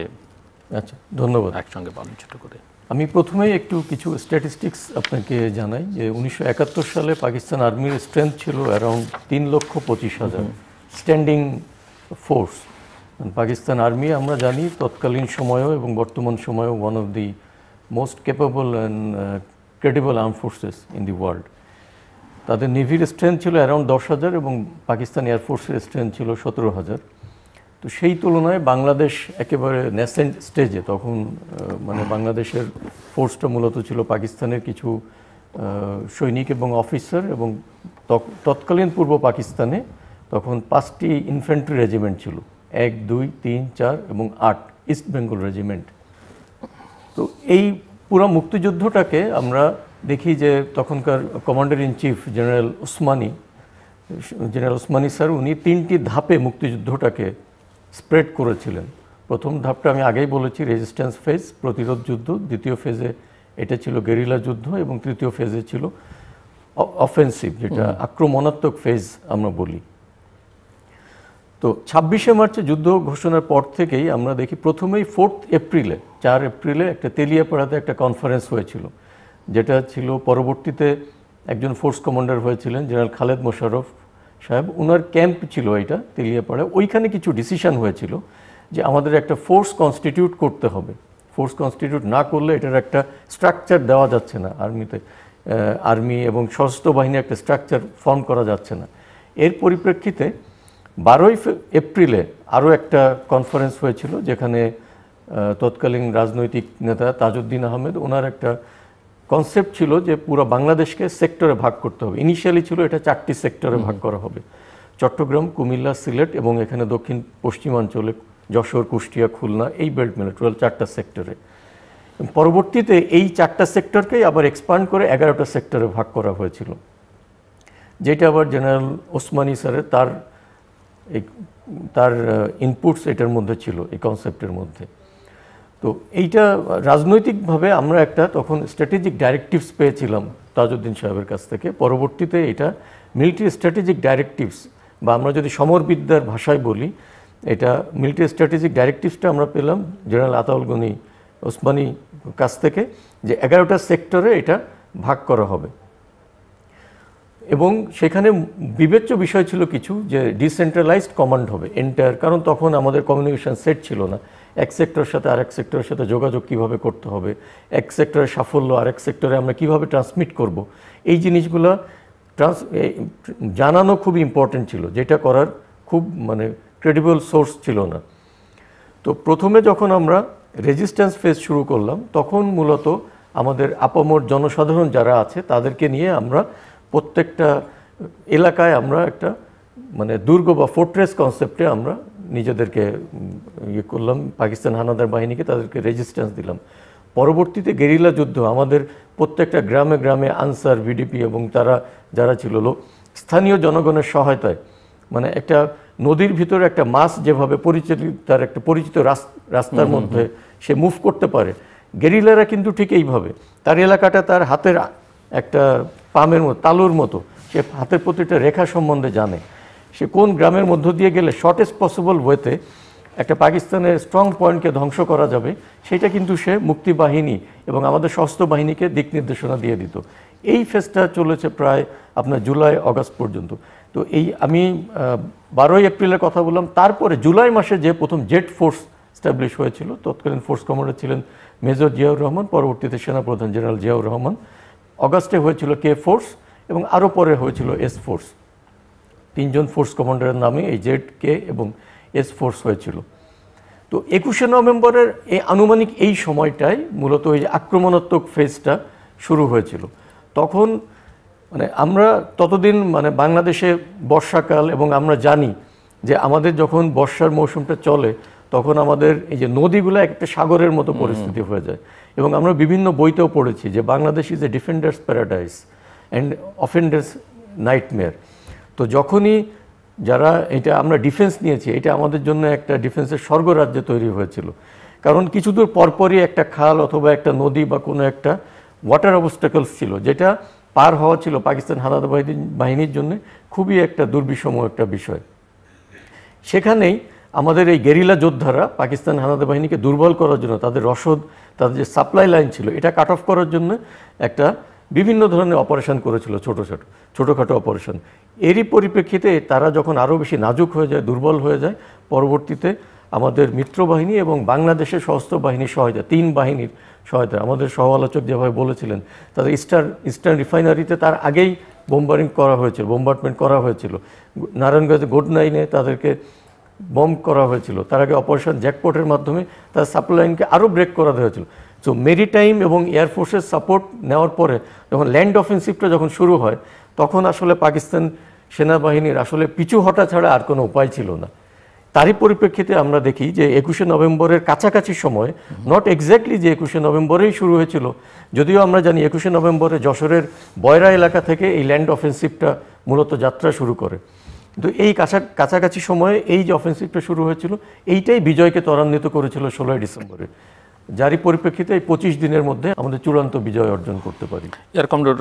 আচ্ছা, ধন্যবাদ। একসঙ্গে বলেন ছোট করে। আমি প্রথমেই একটু কিছু স্ট্যাটিস্টিক্স আপনাকে জানাই যে 1971 সালে পাকিস্তান আর্মির স্ট্রেংথ ছিল around 3,25,000 standing force. Pakistan army আমরা জানি তৎকালীন সময়েও এবং বর্তমান সময়েও one of the most capable and credible arm forces in the world. তাদের নেভির স্ট্রেংথ ছিল অ্যারাউন্ড 10,000 এবং পাকিস্তান এয়ারফোর্সের স্ট্রেংথ ছিল 17,000। তো সেই তুলনায় বাংলাদেশ একেবারে ন্যাসেন্ট স্টেজে, তখন মানে বাংলাদেশের ফোর্সটা মূলত ছিল পাকিস্তানের কিছু সৈনিক এবং অফিসার, এবং তৎকালীন পূর্ব পাকিস্তানে তখন 5টি ইনফ্যান্ট্রি রেজিমেন্ট ছিল, 1, 2, 3, 4 এবং 8 ইস্ট বেঙ্গল রেজিমেন্ট। তো এই পুরো মুক্তিযুদ্ধটাকে আমরা দেখি যে তখনকার commander in chief general Osmani sir, উনি 3টি ধাপে মুক্তিযুদ্ধটাকে স্প্রেড করেছিলেন। প্রথম ধাপটা আমি আগেই বলেছি, রেজিস্ট্যান্স ফেজ, প্রতিরোধ যুদ্ধ। দ্বিতীয় ফেজে এটা ছিল গেরিলা যুদ্ধ, এবং তৃতীয় ফেজে ছিল অফেন্সিভ, যেটা আক্রমণাত্মক ফেজ আমরা বলি। তো 26শে মার্চে যুদ্ধ ঘোষণার পর থেকেই আমরা দেখি প্রথমেই 4 এপ্রিলে 4 এপ্রিলে একটা তেলিয়াপাড়াতে একটা কনফারেন্স হয়েছিল, যেটা ছিল পরবর্তীতে একজন ফোর্স কমান্ডার হয়েছিলেন জেনারেল খালেদ মোশাররফ সাহেব, ওনার ক্যাম্প ছিল এটা তেলিয়াপাড়া। ওইখানে কিছু ডিসিশন হয়েছিল যে আমাদের একটা ফোর্স কনস্টিটিউট করতে হবে। ফোর্স কনস্টিটিউট না করলে এটার একটা স্ট্রাকচার দেওয়া যাচ্ছে না, আর্মি এবং সশস্ত্র বাহিনীর একটা স্ট্রাকচার ফর্ম করা যাচ্ছে না। এর পরিপ্রেক্ষিতে 12 এপ্রিলে আরও একটা কনফারেন্স হয়েছিল, যেখানে তৎকালীন রাজনৈতিক নেতা তাজউদ্দিন আহমেদ, ওনার একটা কনসেপ্ট ছিল যে পুরো বাংলাদেশকে সেক্টরে ভাগ করতে হবে। ইনিশিয়ালি ছিল এটা 4টি সেক্টরে ভাগ করা হবে, চট্টগ্রাম, কুমিল্লা, সিলেট এবং এখানে দক্ষিণ পশ্চিমাঞ্চলে যশোর, কুষ্টিয়া, খুলনা, এই বেল্ট মিলে টোটাল 4টা সেক্টরে। পরবর্তীতে এই 4টা সেক্টরকেই আবার এক্সপান্ড করে 11টা সেক্টরে ভাগ করা হয়েছিল, যেটা আবার জেনারেল ওসমানী স্যারের তার ইনপুটস এটার মধ্যে ছিল, এই কনসেপ্টের মধ্যে। তো এইটা রাজনৈতিকভাবে আমরা একটা তখন স্ট্র্যাটেজিক ডাইরেক্টিভস পেয়েছিলাম তাজউদ্দিন সাহেবের কাছ থেকে। পরবর্তীতে এটা মিলিটারি স্ট্র্যাটেজিক ডাইরেক্টিভস, বা আমরা যদি সমরবিদ্যার ভাষায় বলি, এটা মিলিটারি স্ট্র্যাটেজিক ডাইরেক্টিভসটা আমরা পেলাম জেনারেল আতাউল গনি ওসমানী কাছ থেকে, যে 11টা সেক্টরে এটা ভাগ করা হবে। এবং সেখানে বিবেচ্য বিষয় ছিল কিছু, যে ডিসেন্ট্রালাইজড কমান্ড হবে এন্টায়ার, কারণ তখন আমাদের কমিউনিকেশন সেট ছিল না, এক সেক্টরের সাথে আরেক সেক্টরের সাথে যোগাযোগ কিভাবে করতে হবে, এক সেক্টরের সাফল্য আরেক সেক্টরে আমরা কিভাবে ট্রান্সমিট করব, এই জিনিসগুলো জানানো খুব ইম্পর্টেন্ট ছিল, যেটা করার খুব মানে ক্রেডিবল সোর্স ছিল না। তো প্রথমে যখন আমরা রেজিস্ট্যান্স ফেজ শুরু করলাম, তখন মূলত আমাদের আপামর জনসাধারণ যারা আছে তাদেরকে নিয়ে আমরা প্রত্যেকটা এলাকায় আমরা একটা মানে দুর্গ বা ফোর্ট্রেস কনসেপ্টে আমরা নিজেদেরকে ইয়ে করলাম, পাকিস্তান হানাদার বাহিনীকে তাদেরকে রেজিস্ট্যান্স দিলাম। পরবর্তীতে গেরিলা যুদ্ধ আমাদের প্রত্যেকটা গ্রামে গ্রামে আনসার, ভিডিপি এবং তারা যারা ছিল স্থানীয় জনগণের সহায়তায়, মানে একটা নদীর ভিতরে একটা মাছ যেভাবে তার একটা পরিচিত রাস্তার মধ্যে সে মুভ করতে পারে, গেরিলারা কিন্তু ঠিক এইভাবে তার এলাকাটা তার হাতের একটা পামের মতো, তালুর মতো, সে হাতের প্রতিটা রেখা সম্বন্ধে জানে। সে কোন গ্রামের মধ্য দিয়ে গেলে শর্টেস্ট পসিবল ওয়েতে একটা পাকিস্তানের স্ট্রং পয়েন্টকে ধ্বংস করা যাবে, সেটা কিন্তু সে মুক্তি বাহিনী এবং আমাদের সশস্ত্র বাহিনীকে দিক নির্দেশনা দিয়ে দিত। এই ফেজটা চলেছে প্রায় আপনার জুলাই আগস্ট পর্যন্ত। তো এই আমি 12 এপ্রিলের কথা বললাম। তারপরে জুলাই মাসে যে প্রথম জেট ফোর্স স্ট্যাবলিশ হয়েছিল, তৎকালীন ফোর্স কমান্ডার ছিলেন মেজর জিয়াউর রহমান, পরবর্তীতে সেনাপ্রধান জেনারেল জিয়াউর রহমান। অগাস্টে হয়েছিল কে ফোর্স এবং আরও পরে হয়েছিল এস ফোর্স। 3জন ফোর্স কমান্ডারের নামে এই জেড, কে এবং এস ফোর্স হয়েছিল। তো 21শে নভেম্বরের আনুমানিক এই সময়টায় মূলত এই আক্রমণাত্মক ফেজটা শুরু হয়েছিল। তখন মানে আমরা ততদিন মানে বাংলাদেশে বর্ষাকাল, এবং আমরা জানি যে আমাদের যখন বর্ষার মৌসুমটা চলে তখন আমাদের এই যে নদীগুলো একটা সাগরের মতো পরিস্থিতি হয়ে যায়। এবং আমরা বিভিন্ন বইতেও পড়েছি যে Bangladesh is a defenders paradise and offenders nightmare. তো যখনই যারা এটা আমরা ডিফেন্স নিয়েছি, এটা আমাদের জন্য একটা ডিফেন্সের স্বর্গরাজ্য তৈরি হয়েছিল। কারণ কিছু দূর পরপরই একটা খাল অথবা একটা নদী বা কোনো একটা ওয়াটার অবস্টাকলস ছিল, যেটা পার হওয়া ছিল পাকিস্তান হানাদার বাহিনীর জন্য খুবই একটা দুর্বিষম একটা বিষয়। সেখানেই আমাদের এই গেরিলা যোদ্ধারা পাকিস্তান হানাদার বাহিনীকে দুর্বল করার জন্য, তাদের রসদ, তাদের যে সাপ্লাই লাইন ছিল এটা কাট অফ করার জন্য একটা বিভিন্ন ধরনের অপারেশন করেছিল, ছোটোখাটো অপারেশন। এরই পরিপ্রেক্ষিতে তারা যখন আরও বেশি নাজুক হয়ে যায়, দুর্বল হয়ে যায়, পরবর্তীতে আমাদের মিত্রবাহিনী এবং বাংলাদেশের সশস্ত্র বাহিনীর সহায়তা, 3 বাহিনীর সহায়তা, আমাদের সহ আলোচক যেভাবে বলেছিলেন, তাদের ইস্টার্ন রিফাইনারিতে তার আগেই বোম্বার্ডমেন্ট করা হয়েছিল। নারায়ণগঞ্জে গোড 9-এ তাদেরকে বম্ব করা হয়েছিল। তার আগে অপারেশন জ্যাকপটের মাধ্যমে তার সাপ্লাই লাইনকে আরও ব্রেক করা হয়েছিল। সো মেরিটাইম এবং এয়ারফোর্সের সাপোর্ট নেওয়ার পরে যখন ল্যান্ড অফেন্সিভটা যখন শুরু হয়, তখন আসলে পাকিস্তান সেনাবাহিনীর আসলে পিছু হটা ছাড়া আর কোনো উপায় ছিল না। তারই পরিপ্রেক্ষিতে আমরা দেখি যে 21শে নভেম্বরের কাছাকাছি সময়, নট এক্স্যাক্টলি যে 21শে নভেম্বরেই শুরু হয়েছিল, যদিও আমরা জানি 21শে নভেম্বরে যশোরের বয়রা এলাকা থেকে এই ল্যান্ড অফেন্সিভটা মূলত যাত্রা শুরু করে। কিন্তু এই কাছাকাছি সময়ে এই যে অফেন্সিভটা শুরু হয়েছিল, এইটাই বিজয়কে ত্বরান্বিত করেছিল 16ই ডিসেম্বরে, যারই পরিপ্রেক্ষিতে এই 25 দিনের মধ্যে আমাদের চূড়ান্ত বিজয় অর্জন করতে পারি। এয়ার কমডোর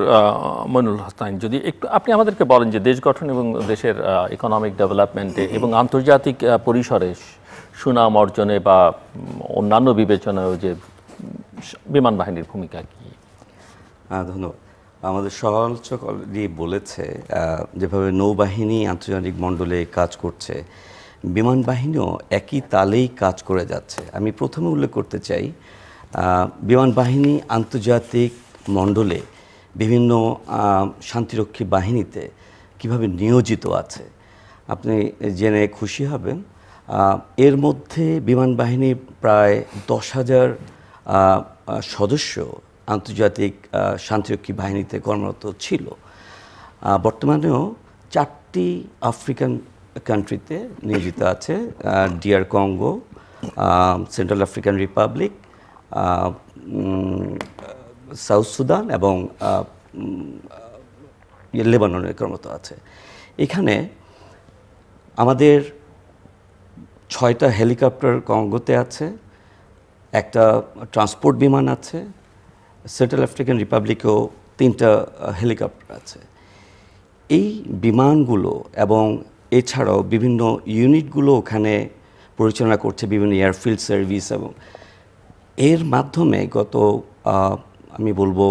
মইনুল হাসান, যদি একটু আপনি আমাদেরকে বলেন যে দেশ গঠন এবং দেশের ইকোনমিক ডেভেলপমেন্টে এবং আন্তর্জাতিক পরিসরে সুনাম অর্জনে বা অন্যান্য বিবেচনায় যে বিমান বাহিনীর ভূমিকা কি? ধন্যবাদ। আমাদের সহালোচক অলরেডি বলেছে যেভাবে নৌবাহিনী আন্তর্জাতিক মণ্ডলে কাজ করছে, বিমান বাহিনীও একই তালেই কাজ করে যাচ্ছে। আমি প্রথমে উল্লেখ করতে চাই বিমান বাহিনী আন্তর্জাতিক মণ্ডলে বিভিন্ন শান্তিরক্ষী বাহিনীতে কিভাবে নিয়োজিত আছে। আপনি জেনে খুশি হবেন এর মধ্যে বিমান বাহিনী প্রায় 10,000 সদস্য আন্তর্জাতিক শান্তিরক্ষী বাহিনীতে কর্মরত ছিল। বর্তমানেও 4টি আফ্রিকান কান্ট্রিতে নিয়োজিত আছে, DR Congo, central African republic, south Sudan এবং লেবাননের কর্মরত আছে। এখানে আমাদের 6টা হেলিকপ্টার কঙ্গোতে আছে, একটা ট্রান্সপোর্ট বিমান আছে, সেন্ট্রাল আফ্রিকান রিপাবলিকেও 3টা হেলিকপ্টার আছে। এই বিমানগুলো এবং এছাড়াও বিভিন্ন ইউনিটগুলো ওখানে পরিচালনা করছে বিভিন্ন এয়ারফিল্ড সার্ভিস, এবং এর মাধ্যমে গত আমি বলবো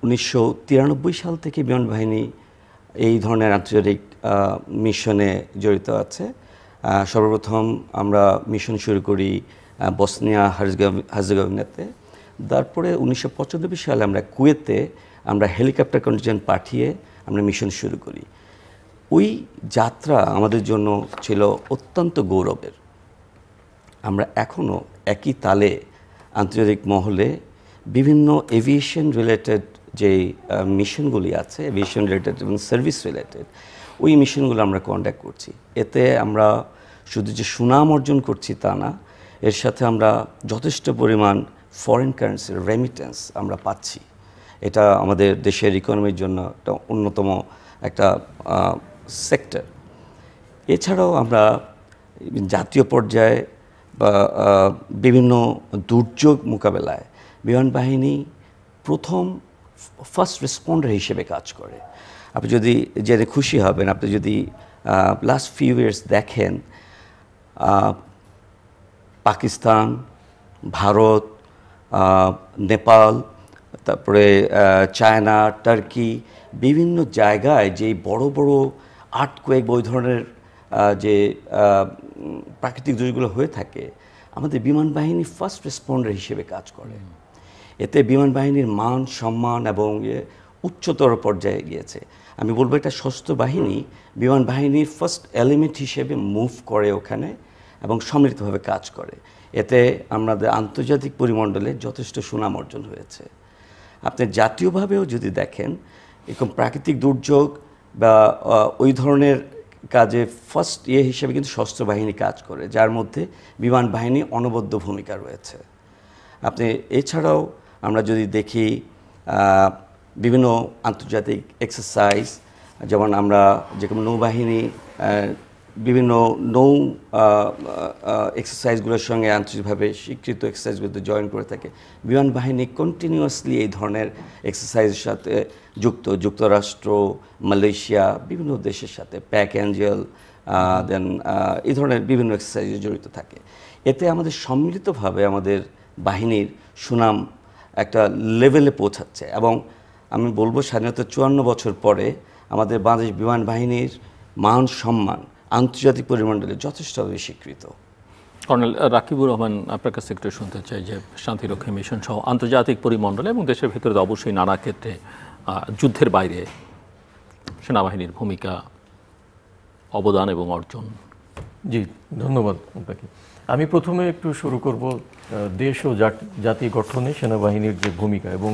1993 সাল থেকে বিমান বাহিনী এই ধরনের আন্তর্জাতিক মিশনে জড়িত আছে। সর্বপ্রথম আমরা মিশন শুরু করি বসনিয়া হার্জেগোভিনাতে, তারপরে 1995 সালে আমরা কুয়েতে আমরা হেলিকপ্টার কন্টিনজেন্ট পাঠিয়ে আমরা মিশন শুরু করি। ওই যাত্রা আমাদের জন্য ছিল অত্যন্ত গৌরবের। আমরা এখনও একই তালে আন্তর্জাতিক মহলে বিভিন্ন এভিয়েশন রিলেটেড যে মিশনগুলি আছে, এভিয়েশন রিলেটেড এবং সার্ভিস রিলেটেড, ওই মিশনগুলো আমরা কন্ডাক্ট করছি। এতে আমরা শুধু যে সুনাম অর্জন করছি তা না, এর সাথে আমরা যথেষ্ট পরিমাণ ফরেন কারেন্সির রেমিটেন্স আমরা পাচ্ছি। এটা আমাদের দেশের ইকোনমির জন্য একটা অন্যতম একটা সেক্টর। এছাড়াও আমরা জাতীয় পর্যায়ে বা বিভিন্ন দুর্যোগ মোকাবেলায় বিমান বাহিনী ফার্স্ট রেসপন্ডার হিসেবে কাজ করে। আপনি যদি জেনে খুশি হবেন, আপনি যদি লাস্ট ফিউ ইয়ার্স দেখেন, পাকিস্তান, ভারত, নেপাল, তারপরে চায়না, টার্কি, বিভিন্ন জায়গায় যে বড় বড় আর্থকোয়েক বা ওই ধরনের যে প্রাকৃতিক দুর্যোগগুলো হয়ে থাকে, আমাদের বিমান বাহিনী ফার্স্ট রেসপন্ডার হিসেবে কাজ করে। এতে বিমান বাহিনীর মান সম্মান এবং উচ্চতর পর্যায়ে গিয়েছে। আমি বলবো এটা সশস্ত্র বাহিনী বিমান বাহিনীর ফার্স্ট এলিমেন্ট হিসেবে মুভ করে ওখানে এবং সম্মিলিতভাবে কাজ করে। এতে আমাদের আন্তর্জাতিক পরিমণ্ডলে যথেষ্ট সুনাম অর্জন হয়েছে। আপনি জাতীয়ভাবেও যদি দেখেন, এরকম প্রাকৃতিক দুর্যোগ বা ওই ধরনের কাজে ফার্স্ট হিসেবে কিন্তু সশস্ত্র বাহিনী কাজ করে, যার মধ্যে বিমান বাহিনী অনবদ্য ভূমিকা রয়েছে। আপনি এছাড়াও আমরা যদি দেখি বিভিন্ন আন্তর্জাতিক এক্সারসাইজ, যেমন আমরা যে কোনো নৌবাহিনী বিভিন্ন নৌ এক্সারসাইজগুলোর সঙ্গে আন্তর্জাতিকভাবে স্বীকৃত এক্সারসাইজগুলোতে জয়েন করে থাকে। বিমান বাহিনী কন্টিনিউয়াসলি এই ধরনের এক্সারসাইজের সাথে যুক্ত, যুক্তরাষ্ট্র, মালয়েশিয়া, বিভিন্ন দেশের সাথে প্যাক অ্যাঞ্জেল দেন এই ধরনের বিভিন্ন এক্সারসাইজে জড়িত থাকে। এতে আমাদের সম্মিলিতভাবে আমাদের বাহিনীর সুনাম একটা লেভেলে পৌঁছাচ্ছে এবং আমি বলবো স্বাধীনতার 54 বছর পরে আমাদের বাংলাদেশ বিমান বাহিনীর মান সম্মান আন্তর্জাতিক পরিমণ্ডলে যথেষ্টভাবে স্বীকৃত। কর্নেল রাকিবুর রহমান, আপনার কাছে একটু শুনতে চাই যে শান্তিরক্ষা মিশন সহ আন্তর্জাতিক পরিমণ্ডলে এবং দেশের ভেতরে তো অবশ্যই নানা ক্ষেত্রে যুদ্ধের বাইরে সেনাবাহিনীর ভূমিকা, অবদান এবং অর্জন। জি, ধন্যবাদ আপনাকে। আমি প্রথমে একটু শুরু করব দেশ ও জাতি গঠনে সেনাবাহিনীর যে ভূমিকা, এবং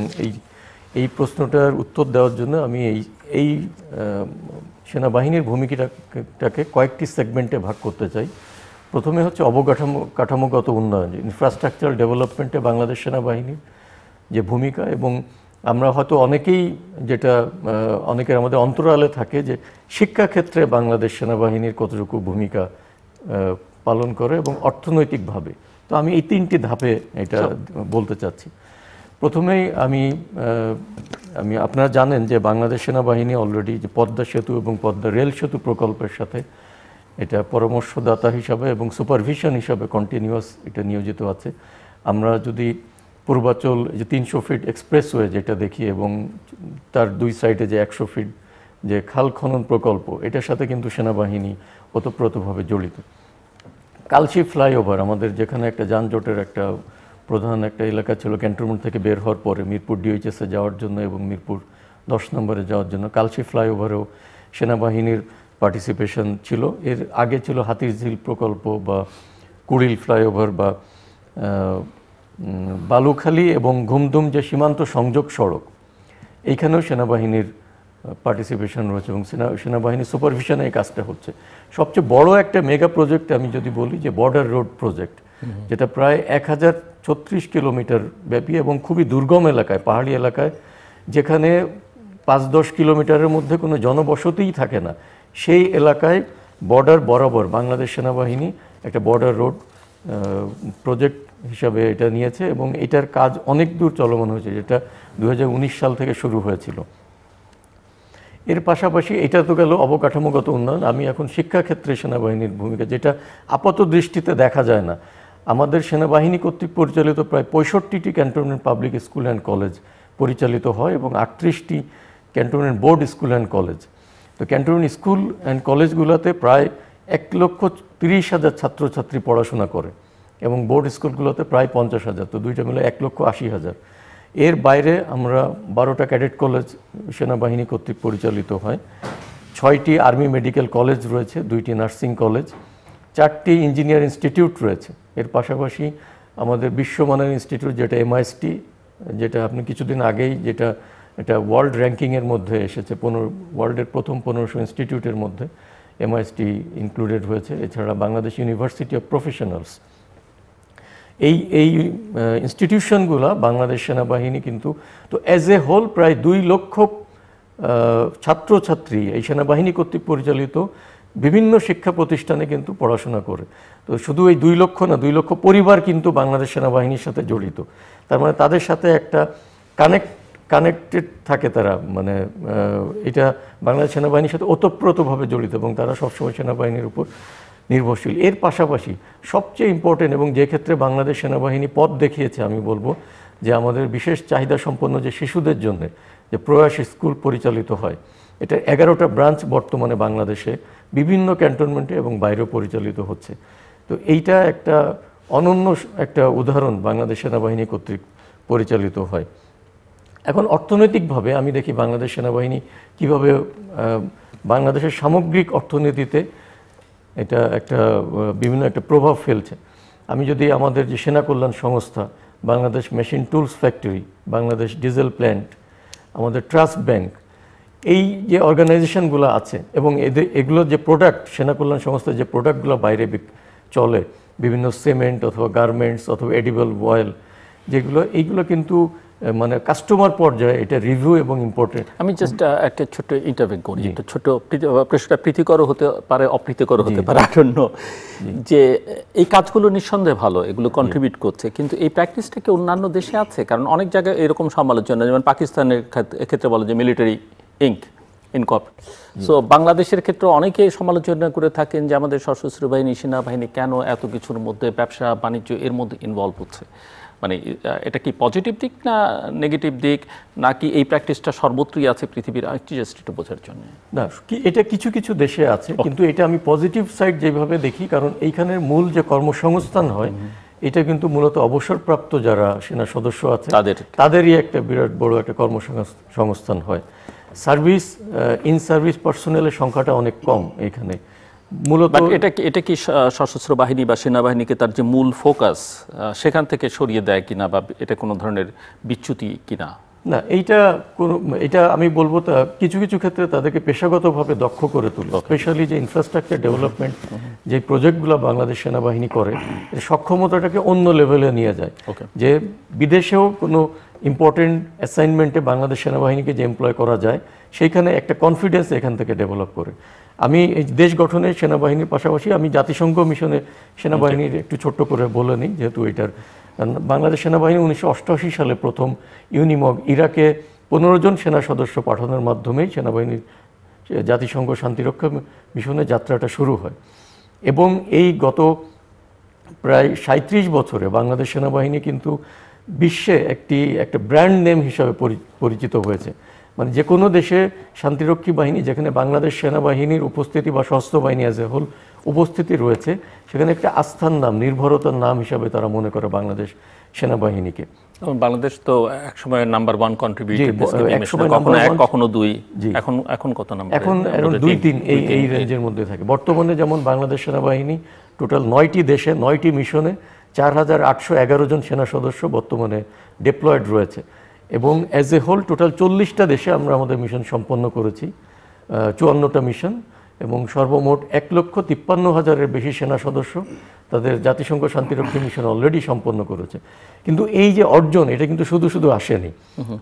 এই প্রশ্নটার উত্তর দেওয়ার জন্য আমি এই সেনাবাহিনীর ভূমিকাটাকে কয়েকটি সেগমেন্টে ভাগ করতে চাই। প্রথমে হচ্ছে কাঠামোগত উন্নয়ন, ইনফ্রাস্ট্রাকচারাল ডেভেলপমেন্টে বাংলাদেশ সেনাবাহিনীর যে ভূমিকা, এবং আমরা হয়তো অনেকেই যেটা অনেকের আমাদের অন্তরালে থাকে যে শিক্ষাক্ষেত্রে বাংলাদেশ সেনাবাহিনীর কতটুকু ভূমিকা পালন করে এবং অর্থনৈতিকভাবে। তো আমি এই 3টি ধাপে এটা বলতে চাচ্ছি। প্রথমেই আমি আপনারা জানেন যে বাংলাদেশ সেনাবাহিনী অলরেডি যে পদ্মা সেতু এবং পদ্মা রেল সেতু প্রকল্পের সাথে এটা পরামর্শদাতা হিসাবে এবং সুপারভিশন হিসাবে কন্টিনিউয়াস এটা নিয়োজিত আছে। আমরা যদি পূর্বাচল যে 300 ফিট এক্সপ্রেসওয়ে যেটা দেখি এবং তার 2 সাইডে যে 100 ফিট যে খাল খনন প্রকল্প, এটার সাথে কিন্তু সেনাবাহিনী ওতপ্রোতভাবে জড়িত। কালশি ফ্লাইওভার আমাদের যেখানে একটা যানজটের একটা প্রধান একটা এলাকা ছিল ক্যান্টনমেন্ট থেকে বের হওয়ার পরে মিরপুর ডিওএইচএসে যাওয়ার জন্য এবং মিরপুর 10 নম্বরে যাওয়ার জন্য কালশি ফ্লাইওভারেও সেনাবাহিনীর পার্টিসিপেশন ছিল। এর আগে ছিল হাতিরঝিল প্রকল্প বা কুড়িল ফ্লাইওভার বা বালুখালী এবং ঘুমদুম যে সীমান্ত সংযোগ সড়ক, এইখানেও সেনাবাহিনীর পার্টিসিপেশন রয়েছে এবং সেনাবাহিনীর সুপারভিশনে এই কাজটা হচ্ছে। সবচেয়ে বড় একটা মেগা প্রজেক্ট আমি যদি বলি যে বর্ডার রোড প্রজেক্ট, যেটা প্রায় 1036 কিলোমিটার ব্যাপী এবং খুবই দুর্গম এলাকায়, পাহাড়ি এলাকায়, যেখানে 5-10 কিলোমিটারের মধ্যে কোনো জনবসতিই থাকে না, সেই এলাকায় বর্ডার বরাবর বাংলাদেশ সেনাবাহিনী একটা বর্ডার রোড প্রজেক্ট হিসাবে এটা নিয়েছে এবং এটার কাজ অনেক দূর চলমান হয়েছে, যেটা 2019 সাল থেকে শুরু হয়েছিল। এর পাশাপাশি এটা তো গেল অবকাঠামোগত উন্নয়ন। আমি এখন শিক্ষাক্ষেত্রে সেনাবাহিনীর ভূমিকা, যেটা আপাত দৃষ্টিতে দেখা যায় না। আমাদের সেনাবাহিনী কর্তৃক পরিচালিত প্রায় 65টি cantonment public school and college পরিচালিত হয় এবং 38টি cantonment board school and college. তো ক্যান্টনমেন্ট স্কুল অ্যান্ড কলেজগুলোতে প্রায় 1,30,000 ছাত্রছাত্রী পড়াশোনা করে এবং বোর্ড স্কুলগুলোতে প্রায় 50,000, তো দুইটা মিলে 1,80,000। এর বাইরে আমরা 12টা ক্যাডেট কলেজ সেনাবাহিনী কর্তৃক পরিচালিত হয়, 6টি আর্মি মেডিকেল কলেজ রয়েছে, 2টি নার্সিং কলেজ, 4টি ইঞ্জিনিয়ার ইনস্টিটিউট রয়েছে। এর পাশাপাশি আমাদের বিশ্বমানের ইনস্টিটিউট যেটা MIST, যেটা আপনি কিছুদিন আগেই যেটা এটা ওয়ার্ল্ড র্যাঙ্কিংয়ের মধ্যে এসেছে, ওয়ার্ল্ডের প্রথম 1500 ইনস্টিটিউটের মধ্যে MIST ইনক্লুডেড হয়েছে। এছাড়া বাংলাদেশ ইউনিভার্সিটি অফ প্রফেশনালস, এই ইনস্টিটিউশনগুলো বাংলাদেশ সেনাবাহিনী কিন্তু, তো অ্যাজ এ হোল প্রায় 2 লক্ষ ছাত্রছাত্রী এই সেনাবাহিনী কর্তৃক পরিচালিত বিভিন্ন শিক্ষা প্রতিষ্ঠানে কিন্তু পড়াশোনা করে। তো শুধু এই 2 লক্ষ না, 2 লক্ষ পরিবার কিন্তু বাংলাদেশ সেনাবাহিনীর সাথে জড়িত। তার মানে তাদের সাথে একটা কানেক্টেড থাকে তারা, মানে এটা বাংলাদেশ সেনাবাহিনীর সাথে ওতপ্রোতভাবে জড়িত এবং তারা সবসময় সেনাবাহিনীর উপর নির্ভরশীল। এর পাশাপাশি সবচেয়ে ইম্পর্টেন্ট এবং যে ক্ষেত্রে বাংলাদেশ সেনাবাহিনী পথ দেখিয়েছে আমি বলবো যে আমাদের বিশেষ চাহিদা সম্পন্ন যে শিশুদের জন্য যে প্রয়াস স্কুল পরিচালিত হয়, এটা 11টা ব্রাঞ্চ বর্তমানে বাংলাদেশে বিভিন্ন ক্যান্টনমেন্টে এবং বাইরেও পরিচালিত হচ্ছে। তো এইটা একটা অনন্য একটা উদাহরণ বাংলাদেশ সেনাবাহিনী কর্তৃক পরিচালিত হয়। এখন অর্থনৈতিকভাবে আমি দেখি বাংলাদেশ সেনাবাহিনী কীভাবে বাংলাদেশের সামগ্রিক অর্থনীতিতে এটা একটা বিভিন্ন একটা প্রভাব ফেলছে। আমি যদি আমাদের যে সেনা কল্যাণ সংস্থা, Bangladesh machine tools factory, Bangladesh diesel plant, আমাদের ট্রাস্ট ব্যাংক, এই যে অর্গানাইজেশনগুলো আছে এবং এগুলো যে প্রোডাক্ট, সেনা কল্যাণ সংস্থার যে প্রোডাক্টগুলো বাইরে চলে, বিভিন্ন সিমেন্ট অথবা গার্মেন্টস অথবা এডিবল অয়েল যেগুলো, এইগুলো কিন্তু মানে কাস্টমার পর্যায়ে এটা রিভিউ এবং ইম্পর্টেন্ট। আমি জাস্ট একটা ছোট্ট ইন্টারভিউ করি, একটা ছোট্ট প্রশ্নটা প্রীতিকর হতে পারে, অপ্রীতিকর হতে পারে, জন্য যে এই কাজগুলো নিঃসন্দেহে ভালো, এগুলো কন্ট্রিবিউট করছে, কিন্তু এই প্র্যাকটিসটা কি অন্যান্য দেশে আছে? কারণ অনেক জায়গায় এরকম সমালোচনা, যেমন পাকিস্তানের ক্ষেত্রে বলে যে মিলিটারি ইনকর্প। সো বাংলাদেশের ক্ষেত্রে অনেকে সমালোচনা করে থাকেন যে আমাদের সশস্ত্র বাহিনী, সেনাবাহিনী কেন এত কিছুর মধ্যে, ব্যবসা বাণিজ্য এর মধ্যে ইনভলভ হচ্ছে। মানে এটা কি পজিটিভ দিক না নেগেটিভ দিক, নাকি এই প্র্যাকটিসটা সর্বত্রই আছে পৃথিবীর? জাস্ট একটু বোঝার জন্য। না, এটা কিছু কিছু দেশে আছে, কিন্তু এটা আমি পজিটিভ সাইড যেভাবে দেখি, কারণ এইখানের মূল যে কর্মসংস্থান হয় এটা কিন্তু মূলত অবসরপ্রাপ্ত যারা সেনা সদস্য আছে তাদেরই একটা বিরাট বড় একটা কর্মসংস্থান হয়। সার্ভিস ইন সার্ভিস পার্সোনেলের সংখ্যাটা অনেক কম এখানে মূলত। এটা কি সশস্ত্র বাহিনী বা সেনাবাহিনীকে তার যে মূল ফোকাস সেখান থেকে সরিয়ে দেয় কিনা, বা এটা কোনো ধরনের বিচ্যুতি কিনা? না, এটা আমি বলবো কিছু কিছু ক্ষেত্রে তাদেরকে পেশাগতভাবে দক্ষ করে তুলে, স্পেশালি যে ইনফ্রাস্ট্রাকচার ডেভেলপমেন্ট যে প্রজেক্টগুলো বাংলাদেশ সেনাবাহিনী করে, সক্ষমতাটাকে অন্য লেভেলে নিয়ে যায়। যে বিদেশেও কোনো ইম্পর্টেন্ট অ্যাসাইনমেন্টে বাংলাদেশ সেনাবাহিনীকে যে এমপ্লয় করা যায়, সেইখানে একটা কনফিডেন্স এখান থেকে ডেভেলপ করে। আমি এই দেশ গঠনে সেনাবাহিনীর পাশাপাশি আমি জাতিসংঘ মিশনে সেনাবাহিনীর একটু ছোট্ট করে বলে নিই, যেহেতু এটার বাংলাদেশ সেনাবাহিনী 1988 সালে প্রথম ইউনিমগ ইরাকে 15 জন সেনা সদস্য পাঠানোর মাধ্যমেই সেনাবাহিনীর জাতিসংঘ শান্তিরক্ষা মিশনে যাত্রাটা শুরু হয়। এবং এই গত প্রায় 37 বছরে বাংলাদেশ সেনাবাহিনী কিন্তু বিশ্বে একটা ব্র্যান্ড নেম হিসাবে পরিচিত হয়েছে। মানে যে কোনো দেশে শান্তিরক্ষী বাহিনী যেখানে বাংলাদেশ সেনাবাহিনীর উপস্থিতি বা সশস্ত্র বাহিনী অ্যাজ এ হোল উপস্থিতি রয়েছে, সেখানে একটা আস্থার নাম, নির্ভরতার নাম হিসাবে তারা মনে করে বাংলাদেশ সেনাবাহিনীকে। বাংলাদেশ তো একসময় নাম্বার 1 কন্ট্রিবিউটর, কখনো 2, এখন কত নাম্বার? এখন 2-3 এই রেঞ্জের মধ্যে থাকে। বর্তমানে যেমন বাংলাদেশ সেনাবাহিনী টোটাল 9টি দেশে 9টি মিশনে 4811 জন সেনা সদস্য বর্তমানে ডিপ্লয়েড রয়েছে। এবং অ্যাজ এ হোল টোটাল 40টা দেশে আমরা আমাদের মিশন সম্পন্ন করেছি, 54টা মিশন, এবং সর্বমোট 1,53,000-এর বেশি সেনা সদস্য তাদের জাতিসংঘ শান্তিরক্ষী মিশন অলরেডি সম্পন্ন করেছে। কিন্তু এই যে অর্জন, এটা কিন্তু শুধু আসেনি।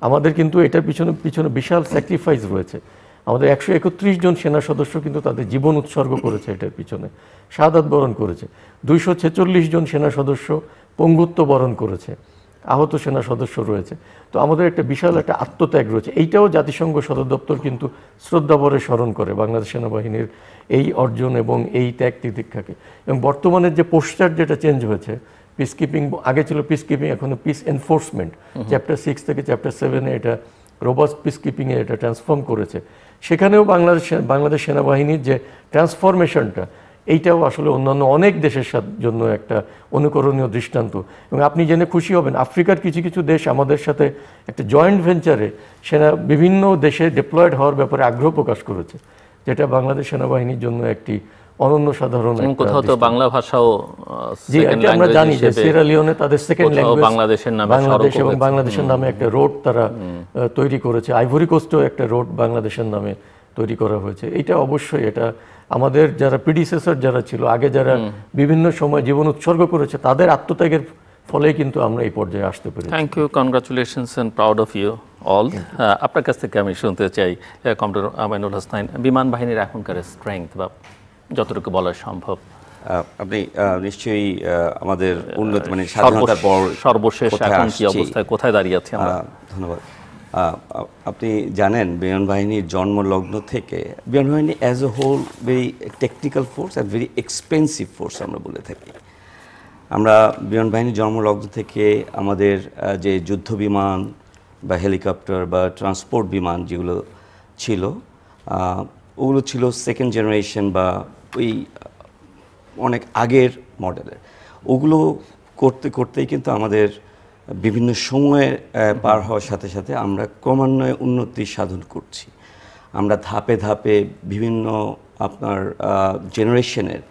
আমাদের কিন্তু এটার পিছনে বিশাল স্যাক্রিফাইস রয়েছে। আমাদের 131 জন সেনা সদস্য কিন্তু তাদের জীবন উৎসর্গ করেছে এটার পিছনে, শাহাদাত বরণ করেছে। 246 জন সেনা সদস্য পঙ্গুত্ব বরণ করেছে, আহত সেনা সদস্য রয়েছে। তো আমাদের একটা বিশাল একটা আত্মত্যাগ রয়েছে। এইটাও জাতিসংঘ সদর দপ্তর কিন্তু শ্রদ্ধাভরে স্মরণ করে বাংলাদেশ সেনাবাহিনীর এই অর্জন এবং এই ত্যাগ তিতিক্ষাকে। এবং বর্তমানের যে পোস্টার যেটা চেঞ্জ হয়েছে, পিস কিপিং, আগে ছিল পিস কিপিং, এখন পিস এনফোর্সমেন্ট, চ্যাপ্টার 6 থেকে চ্যাপ্টার 7-এ এটা রোবাস্ট পিস কিপিংয়ে এটা ট্রান্সফর্ম করেছে। সেখানেও বাংলাদেশ সেনাবাহিনীর যে ট্রান্সফরমেশনটা, এইটাও আসলে অন্যান্য অনেক দেশের জন্য একটা অনুকরণীয় দৃষ্টান্ত। এবং আপনি জেনে খুশি হবেন, আফ্রিকার কিছু কিছু দেশ আমাদের সাথে একটা জয়েন্ট ভেঞ্চারে বিভিন্ন দেশে ডিপ্লয়েড হওয়ার ব্যাপারে আগ্রহ প্রকাশ করেছে, যেটা বাংলাদেশ সেনাবাহিনীর জন্য একটি অনন্য সাধারণ। কোথাও তো বাংলা ভাষাও আমরা জানি যে সিয়েরা লিওনে তাদের সেকেন্ড ল্যাঙ্গুয়েজ বাংলাদেশ, এবং বাংলাদেশের নামে একটা রোড তারা তৈরি করেছে। আইভরি কোস্টেও একটা রোড বাংলাদেশের নামে তৈরি করা হয়েছে। এটা অবশ্যই এটা আমাদের যারা প্রিডিসেসর যারা ছিল, আগে যারা বিভিন্ন সময় জীবন উৎসর্গ করেছে, তাদের আত্মত্যাগের ফলে কিন্তু আমরা এই পর্যায়ে আসতে পেরেছি। Thank you, congratulations and proud of you all. আপনার কাছ থেকে আমি শুনতে চাই, কমরেড আমানুল হাসনাইন, বিমান বাহিনীর এখনকার স্ট্রেংথ বা যতটুকু বলা সম্ভব। আপনি নিশ্চয়ই আমাদের উন্নত মানে স্বাধীনতার পর সর্বশেষ এখন কি অবস্থায়, কোথায় দাঁড়িয়ে আছি আমরা? ধন্যবাদ। আপনি জানেন বিমান বাহিনীর জন্মলগ্ন থেকে বিমান বাহিনী as a whole very technical force and very expensive force আমরা বলে থাকি। আমরা বিমান বাহিনীর জন্মলগ্ন থেকে আমাদের যে যুদ্ধ বিমান বা হেলিকপ্টার বা ট্রান্সপোর্ট বিমান যেগুলো ছিল, ওগুলো ছিল সেকেন্ড জেনারেশন বা ওই অনেক আগের মডেলের। ওগুলো করতেই কিন্তু আমাদের বিভিন্ন সময়ে পার হওয়ার সাথে সাথে আমরা ক্রমান্বয়ে উন্নতি সাধন করছি। আমরা ধাপে ধাপে বিভিন্ন আপনার জেনারেশনের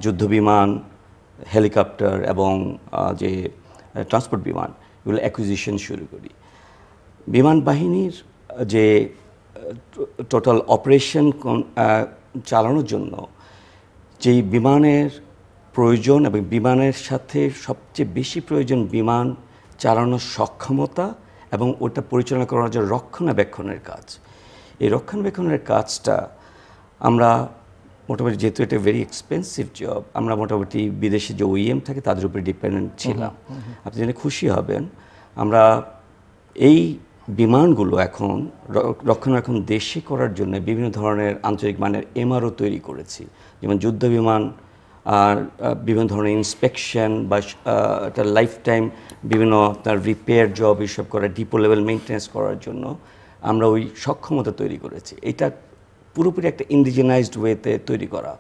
যুদ্ধবিমান, হেলিকপ্টার এবং যে ট্রান্সপোর্ট বিমান, এগুলো অ্যাকুইজিশন শুরু করি। বিমান বাহিনীর যে টোটাল অপারেশন চালানোর জন্য যেই বিমানের প্রয়োজন এবং বিমানের সাথে সবচেয়ে বেশি প্রয়োজন বিমান চালানোর সক্ষমতা এবং ওটা পরিচালনা করার জন্য রক্ষণাবেক্ষণের কাজ। এই রক্ষণাবেক্ষণের কাজটা আমরা মোটামুটি, যেহেতু এটা ভেরি এক্সপেন্সিভ জব, আমরা মোটামুটি বিদেশে যে OEM থাকে তাদের উপরে ডিপেন্ডেন্ট ছিলাম। আপনি জেনে খুশি হবেন, আমরা এই বিমানগুলো এখন রক্ষণাবেক্ষণ দেশে করার জন্য বিভিন্ন ধরনের আন্তর্জাতিক মানের MRO তৈরি করেছি, যেমন যুদ্ধ বিমান আর বিভিন্ন ধরনের ইন্সপেকশন বা একটা লাইফ টাইম বিভিন্ন আপনার রিপেয়ার জব এইসব করা, ডিপো লেভেল মেনটেন্যান্স করার জন্য আমরা ওই সক্ষমতা তৈরি করেছি। এটা পুরোপুরি একটা ইন্ডিজেনাইজড ওয়েতে তৈরি করা,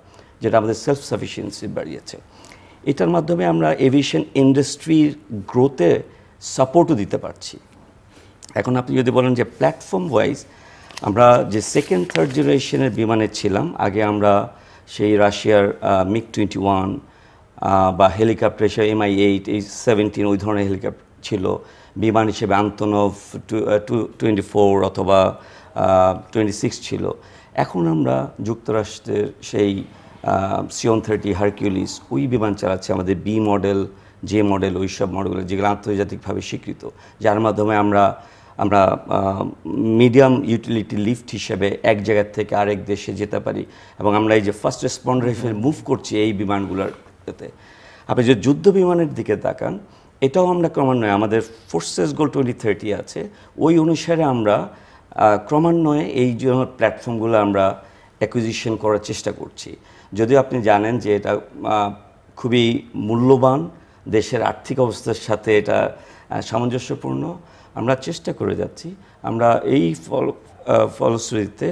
যেটা আমাদের সেলফ সাফিসিয়েন্সি বাড়িয়েছে। এটার মাধ্যমে আমরা এভিয়েশন ইন্ডাস্ট্রির গ্রোথে সাপোর্টও দিতে পারছি। এখন আপনি যদি বলেন যে প্ল্যাটফর্ম ওয়াইজ আমরা যে সেকেন্ড থার্ড জেনারেশনের বিমানে ছিলাম, আগে আমরা সেই রাশিয়ার MiG-21 বা হেলিকপ্টার হিসেবে Mi-8, এই-17 ওই ধরনের হেলিকপ্টার ছিল, বিমান হিসেবে আন্তনভ 24 অথবা 26 ছিল। এখন আমরা যুক্তরাষ্ট্রের সেই C-130 হারকিউলিস ওই বিমান চালাচ্ছি, আমাদের B মডেল, J মডেল, ওই সব মডেলগুলো যেগুলো আন্তর্জাতিকভাবে স্বীকৃত, যার মাধ্যমে আমরা মিডিয়াম ইউটিলিটি লিফট হিসেবে এক জায়গা থেকে আরেক দেশে যেতে পারি। এবং আমরা এই যে ফার্স্ট রেসপন্ডার হিসেবে মুভ করছি এই বিমানগুলোতে। আপনি যে যুদ্ধ বিমানের দিকে তাকান, এটাও আমরা ক্রমান্বয়ে আমাদের ফোর্সেস গোল 2030 আছে, ওই অনুসারে আমরা ক্রমান্বয়ে এই যে প্ল্যাটফর্মগুলো আমরা অ্যাকুইজিশন করার চেষ্টা করছি। যদিও আপনি জানেন যে এটা খুবই মূল্যবান, দেশের আর্থিক অবস্থার সাথে এটা সামঞ্জস্যপূর্ণ। আমরা চেষ্টা করে যাচ্ছি, আমরা এই ফলশ্রুতিতে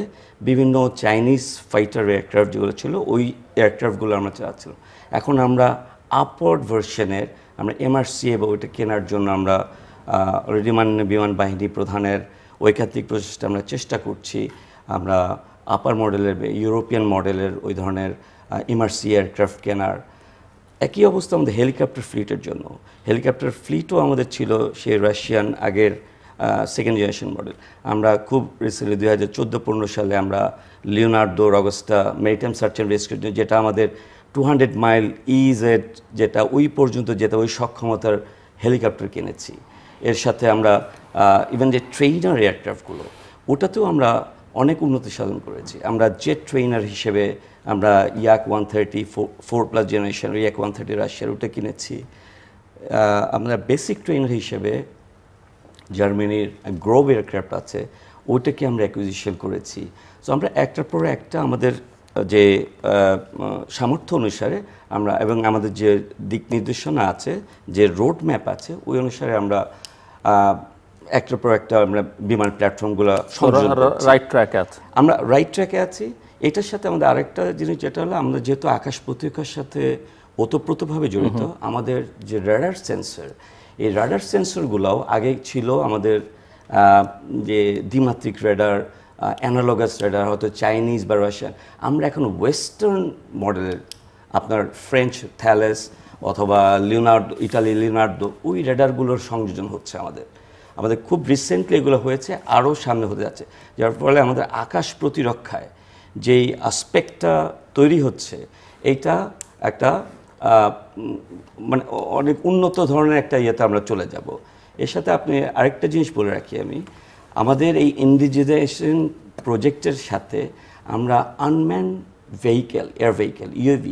বিভিন্ন চাইনিজ ফাইটার এয়ারক্রাফট যেগুলো ছিল ওই এয়ারক্রাফটগুলো আমরা চালাচ্ছিলাম। এখন আমরা আপওয়ার্ড ভার্সনের আমরা MRCA বা ওইটা কেনার জন্য আমরা অলরেডি মাননীয় বিমান বাহিনী প্রধানের ঐকান্তিক প্রচেষ্টা আমরা চেষ্টা করছি। আমরা আপার মডেলের ইউরোপিয়ান মডেলের ওই ধরনের MRCA এয়ারক্রাফট কেনার। একই অবস্থা আমাদের হেলিকপ্টার ফ্লিটের জন্য। হেলিকপ্টার ফ্লিটও আমাদের ছিল সেই রাশিয়ান আগের সেকেন্ড জেনারেশন মডেল। আমরা খুব রিসেন্টলি 2014-15 সালে আমরা Leonardo Agusta maritime search and rescue, যেটা আমাদের 200 মাইল EEZ, যেটা ওই পর্যন্ত যেতে ওই সক্ষমতার হেলিকপ্টার কিনেছি। এর সাথে আমরা ইভেন যে ট্রেইনার এয়ারক্রাফটগুলো, ওটাতেও আমরা অনেক উন্নতি সাধন করেছি। আমরা জেট ট্রেইনার হিসেবে আমরা Yak-130 4+ জেনারেশন Yak-130 রাশিয়ার ওটা কিনেছি। আমরা বেসিক ট্রেইনার হিসেবে জার্মানির গ্রোভ এয়ারক্রাফট আছে, ওইটাকে আমরা অ্যাকুইজিশন করেছি। সো আমরা একটার পর একটা আমাদের যে সামর্থ্য অনুসারে আমরা এবং আমাদের যে দিক নির্দেশনা আছে, যে রোড ম্যাপ আছে, ওই অনুসারে আমরা একটার পর একটা আমরা বিমান প্ল্যাটফর্মগুলো রাইট ট্র্যাকে আছে। আমরা রাইট ট্র্যাকে আছি। এটার সাথে আমাদের আরেকটা জিনিস যেটা হলো, আমরা যেহেতু আকাশ প্রতিরক্ষার সাথে ওতপ্রোতভাবে জড়িত, আমাদের যে রাডার সেন্সর, এই রাডার সেন্সরগুলোও আগে ছিল আমাদের যে দ্বিমাত্রিক রাডার, অ্যানালগাস রাডার, হয়তো চাইনিজ বা রাশিয়ান। আমরা এখন ওয়েস্টার্ন মডেলের আপনার ফ্রেঞ্চ থ্যালেস অথবা লিওনার্দো, ইটালি লিওনার্দো, ওই রাডারগুলোর সংযোজন হচ্ছে আমাদের খুব রিসেন্টলি এগুলো হয়েছে, আরও সামনে হতে যাচ্ছে, যার ফলে আমাদের আকাশ প্রতিরক্ষায় যেই আসপেক্টটা তৈরি হচ্ছে, এইটা একটা মানে অনেক উন্নত ধরনের একটা ইয়েতে আমরা চলে যাব। এর সাথে আপনি আরেকটা জিনিস বলে রাখি, আমি আমাদের এই ইন্ডিজিনাইজেশন প্রজেক্টের সাথে আমরা আনম্যান ভেহিকেল, এয়ার ভেহিকেল, UAV,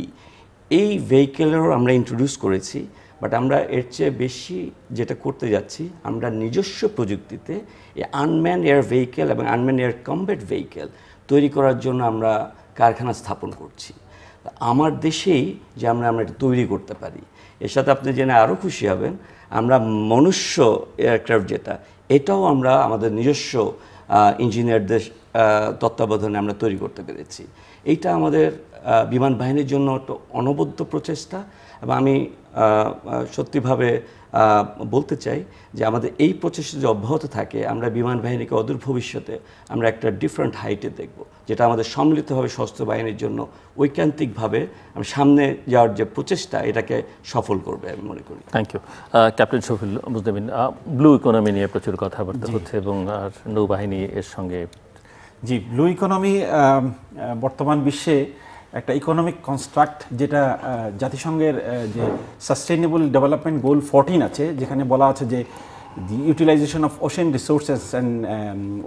এই ভেহিকেলেরও আমরা ইন্ট্রোডিউস করেছি। বাট আমরা এর চেয়ে বেশি যেটা করতে যাচ্ছি, আমরা নিজস্ব প্রযুক্তিতে এই আনম্যান এয়ার ভেহিকেল এবং আনম্যান এয়ার কমব্যাট ভেহিকেল তৈরি করার জন্য আমরা কারখানা স্থাপন করছি আমার দেশেই, যে আমরা এটা তৈরি করতে পারি। এর সাথে আপনি জেনে আরও খুশি হবেন, আমরা মনুষ্য এয়ারক্রাফট যেটা, এটাও আমরা আমাদের নিজস্ব ইঞ্জিনিয়ারদের তত্ত্বাবধানে আমরা তৈরি করতে পেরেছি। এইটা আমাদের বিমান বাহিনীর জন্য একটা অনবদ্য প্রচেষ্টা। এবং আমি সত্যিভাবে বলতে চাই যে আমাদের এই প্রচেষ্টা যদি অব্যাহত থাকে, আমরা বিমান বাহিনীকে অদূর ভবিষ্যতে আমরা একটা ডিফারেন্ট হাইটে দেখব, যেটা আমাদের সম্মিলিতভাবে সশস্ত্র বাহিনীর জন্য ঐকান্তিকভাবে আমরা সামনে যাওয়ার যে প্রচেষ্টা, এটাকে সফল করবে আমি মনে করি। থ্যাংক ইউ ক্যাপ্টেন শফিউল মুজতামিন। ব্লু ইকোনমি নিয়ে প্রচুর কথাবার্তা হচ্ছে এবং নৌবাহিনী এর সঙ্গে জি, ব্লু ইকোনমি বর্তমান বিশ্বে একটা ইকোনমিক কনস্ট্রাক্ট, যেটা জাতিসংঘের যে সাস্টেইনেবল ডেভেলপমেন্ট গোল 14 আছে, যেখানে বলা আছে যে the utilization of ocean resources and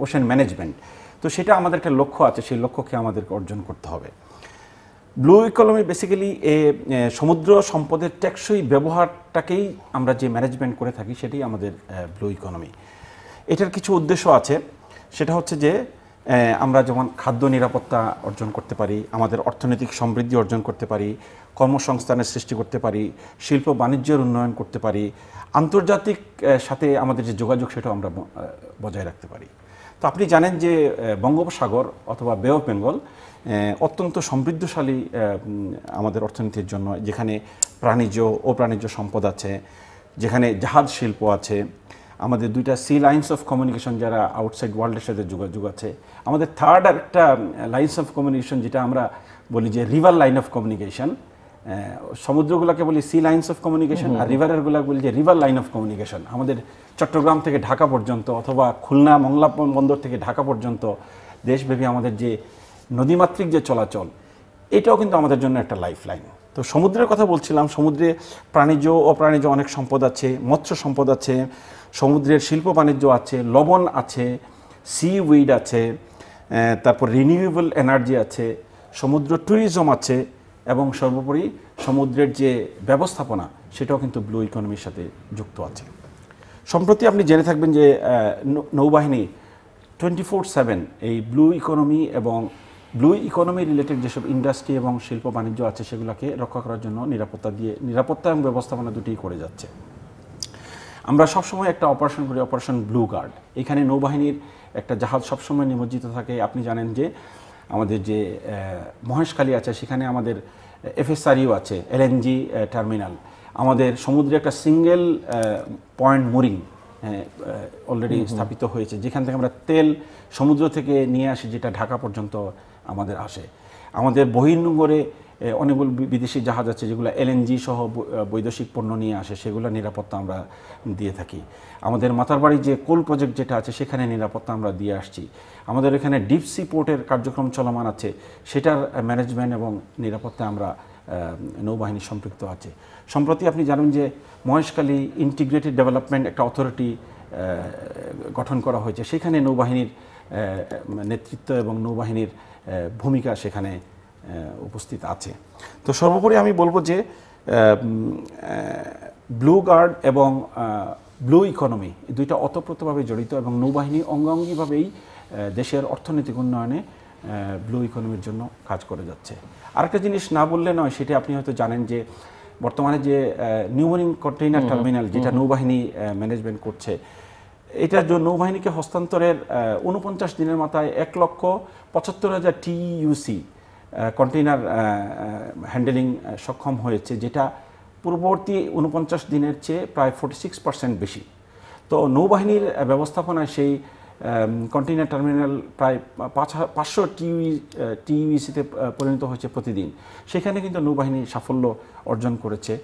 ocean management. তো সেটা আমাদের একটা লক্ষ্য আছে, সেই লক্ষ্যকে আমাদেরকে অর্জন করতে হবে। ব্লু ইকোনমি বেসিক্যালি সমুদ্র সম্পদের টেকসই ব্যবহারটাকেই আমরা যে ম্যানেজমেন্ট করে থাকি, সেটাই আমাদের ব্লু ইকোনমি। এটার কিছু উদ্দেশ্য আছে, সেটা হচ্ছে যে আমরা যেমন খাদ্য নিরাপত্তা অর্জন করতে পারি, আমাদের অর্থনৈতিক সমৃদ্ধি অর্জন করতে পারি, কর্মসংস্থানের সৃষ্টি করতে পারি, শিল্প বাণিজ্যের উন্নয়ন করতে পারি, আন্তর্জাতিক সাথে আমাদের যে যোগাযোগ সেটাও আমরা বজায় রাখতে পারি। তো আপনি জানেন যে বঙ্গোপসাগর অথবা বে অফ বেঙ্গল অত্যন্ত সমৃদ্ধশালী আমাদের অর্থনীতির জন্য, যেখানে প্রাণীজ ও প্রাণীজ সম্পদ আছে, যেখানে জাহাজ শিল্প আছে, আমাদের দুইটা সি লাইন্স অফ কমিউনিকেশন যারা আউটসাইড ওয়ার্ল্ডের সাথে যোগাযোগ আছে, আমাদের থার্ড আরেকটা লাইন্স অফ কমিউনিকেশন যেটা আমরা বলি যে রিভার লাইন অফ কমিউনিকেশন। সমুদ্রগুলোকে বলি সি লাইন্স অফ কমিউনিকেশন, আর রিভারেরগুলো বলি যে রিভার লাইন অফ কমিউনিকেশন। আমাদের চট্টগ্রাম থেকে ঢাকা পর্যন্ত অথবা খুলনা মংলা বন্দর থেকে ঢাকা পর্যন্ত দেশব্যাপী আমাদের যে নদীমাতৃক যে চলাচল, এটাও কিন্তু আমাদের জন্য একটা লাইফ লাইন। তো সমুদ্রের কথা বলছিলাম, সমুদ্রে প্রাণীজ অপ্রাণীজ অনেক সম্পদ আছে, মৎস্য সম্পদ আছে, সমুদ্রের শিল্প বাণিজ্য আছে, লবণ আছে, সি উইড আছে, তারপর রিনিউয়েবল এনার্জি আছে, সমুদ্র ট্যুরিজম আছে, এবং সর্বোপরি সমুদ্রের যে ব্যবস্থাপনা সেটাও কিন্তু ব্লু ইকোনমির সাথে যুক্ত আছে। সম্প্রতি আপনি জেনে থাকবেন যে নৌবাহিনী 24/7 এই ব্লু ইকোনমি এবং ব্লু ইকোনমি রিলেটেড যেসব ইন্ডাস্ট্রি এবং শিল্প বাণিজ্য আছে সেগুলোকে রক্ষা করার জন্য নিরাপত্তা এবং ব্যবস্থাপনা দুটিই করে যাচ্ছে। আমরা সবসময় একটা অপারেশন করি, অপারেশন ব্লু গার্ড। এখানে নৌবাহিনীর একটা জাহাজ সবসময় নিমজ্জিত থাকে। আপনি জানেন যে আমাদের যে মহেশখালী আছে, সেখানে আমাদের FSRU আছে, LNG টার্মিনাল। আমাদের সমুদ্রে একটা সিঙ্গেল পয়েন্ট মুরিং অলরেডি স্থাপিত হয়েছে, যেখান থেকে আমরা তেল সমুদ্র থেকে নিয়ে আসি, যেটা ঢাকা পর্যন্ত আমাদের আসে। আমাদের বহির্নোঙরে অনেকগুলো বিদেশি জাহাজ আছে যেগুলো LNG সহ বৈদেশিক পণ্য নিয়ে আসে, সেগুলো নিরাপত্তা আমরা দিয়ে থাকি। আমাদের মাতারবাড়ি যে কোল প্রজেক্ট যেটা আছে, সেখানে নিরাপত্তা আমরা দিয়ে আসছি। আমাদের এখানে ডিপ সি পোর্টের কার্যক্রম চলমান আছে, সেটার ম্যানেজমেন্ট এবং নিরাপত্তা আমরা নৌবাহিনী সম্পৃক্ত আছে। সম্প্রতি আপনি জানেন যে মহেশখালী ইন্টিগ্রেটেড ডেভেলপমেন্ট একটা অথরিটি গঠন করা হয়েছে, সেখানে নৌবাহিনীর নেতৃত্ব এবং নৌবাহিনীর ভূমিকা সেখানে উপস্থিত আছে। তো সর্বোপরি আমি বলবো যে ব্লু গার্ড এবং ব্লু ইকোনমি দুইটা ওতপ্রোতভাবে জড়িত, এবং নৌবাহিনী অঙ্গাঙ্গিভাবেই দেশের অর্থনৈতিক উন্নয়নে ব্লু ইকোনমির জন্য কাজ করে যাচ্ছে। আরেকটা জিনিস না বললে নয়, সেটা আপনি হয়তো জানেন যে বর্তমানে যে নিউ মেরিন কন্টেইনার টার্মিনাল যেটা নৌবাহিনী ম্যানেজমেন্ট করছে, এটার জন্য নৌবাহিনীকে হস্তান্তরের 49 দিনের মাথায় 1,75,000 TEUC কন্টেইনার হ্যান্ডেলিং সক্ষম হয়েছে, যেটা পূর্ববর্তী 49 দিনের চেয়ে প্রায় 46% বেশি। তো নৌবাহিনীর ব্যবস্থাপনায় সেই কন্টেইনার টার্মিনাল প্রায় 500 TEUC-তে পরিণত হয়েছে প্রতিদিন। সেখানে কিন্তু নৌবাহিনী সাফল্য অর্জন করেছে।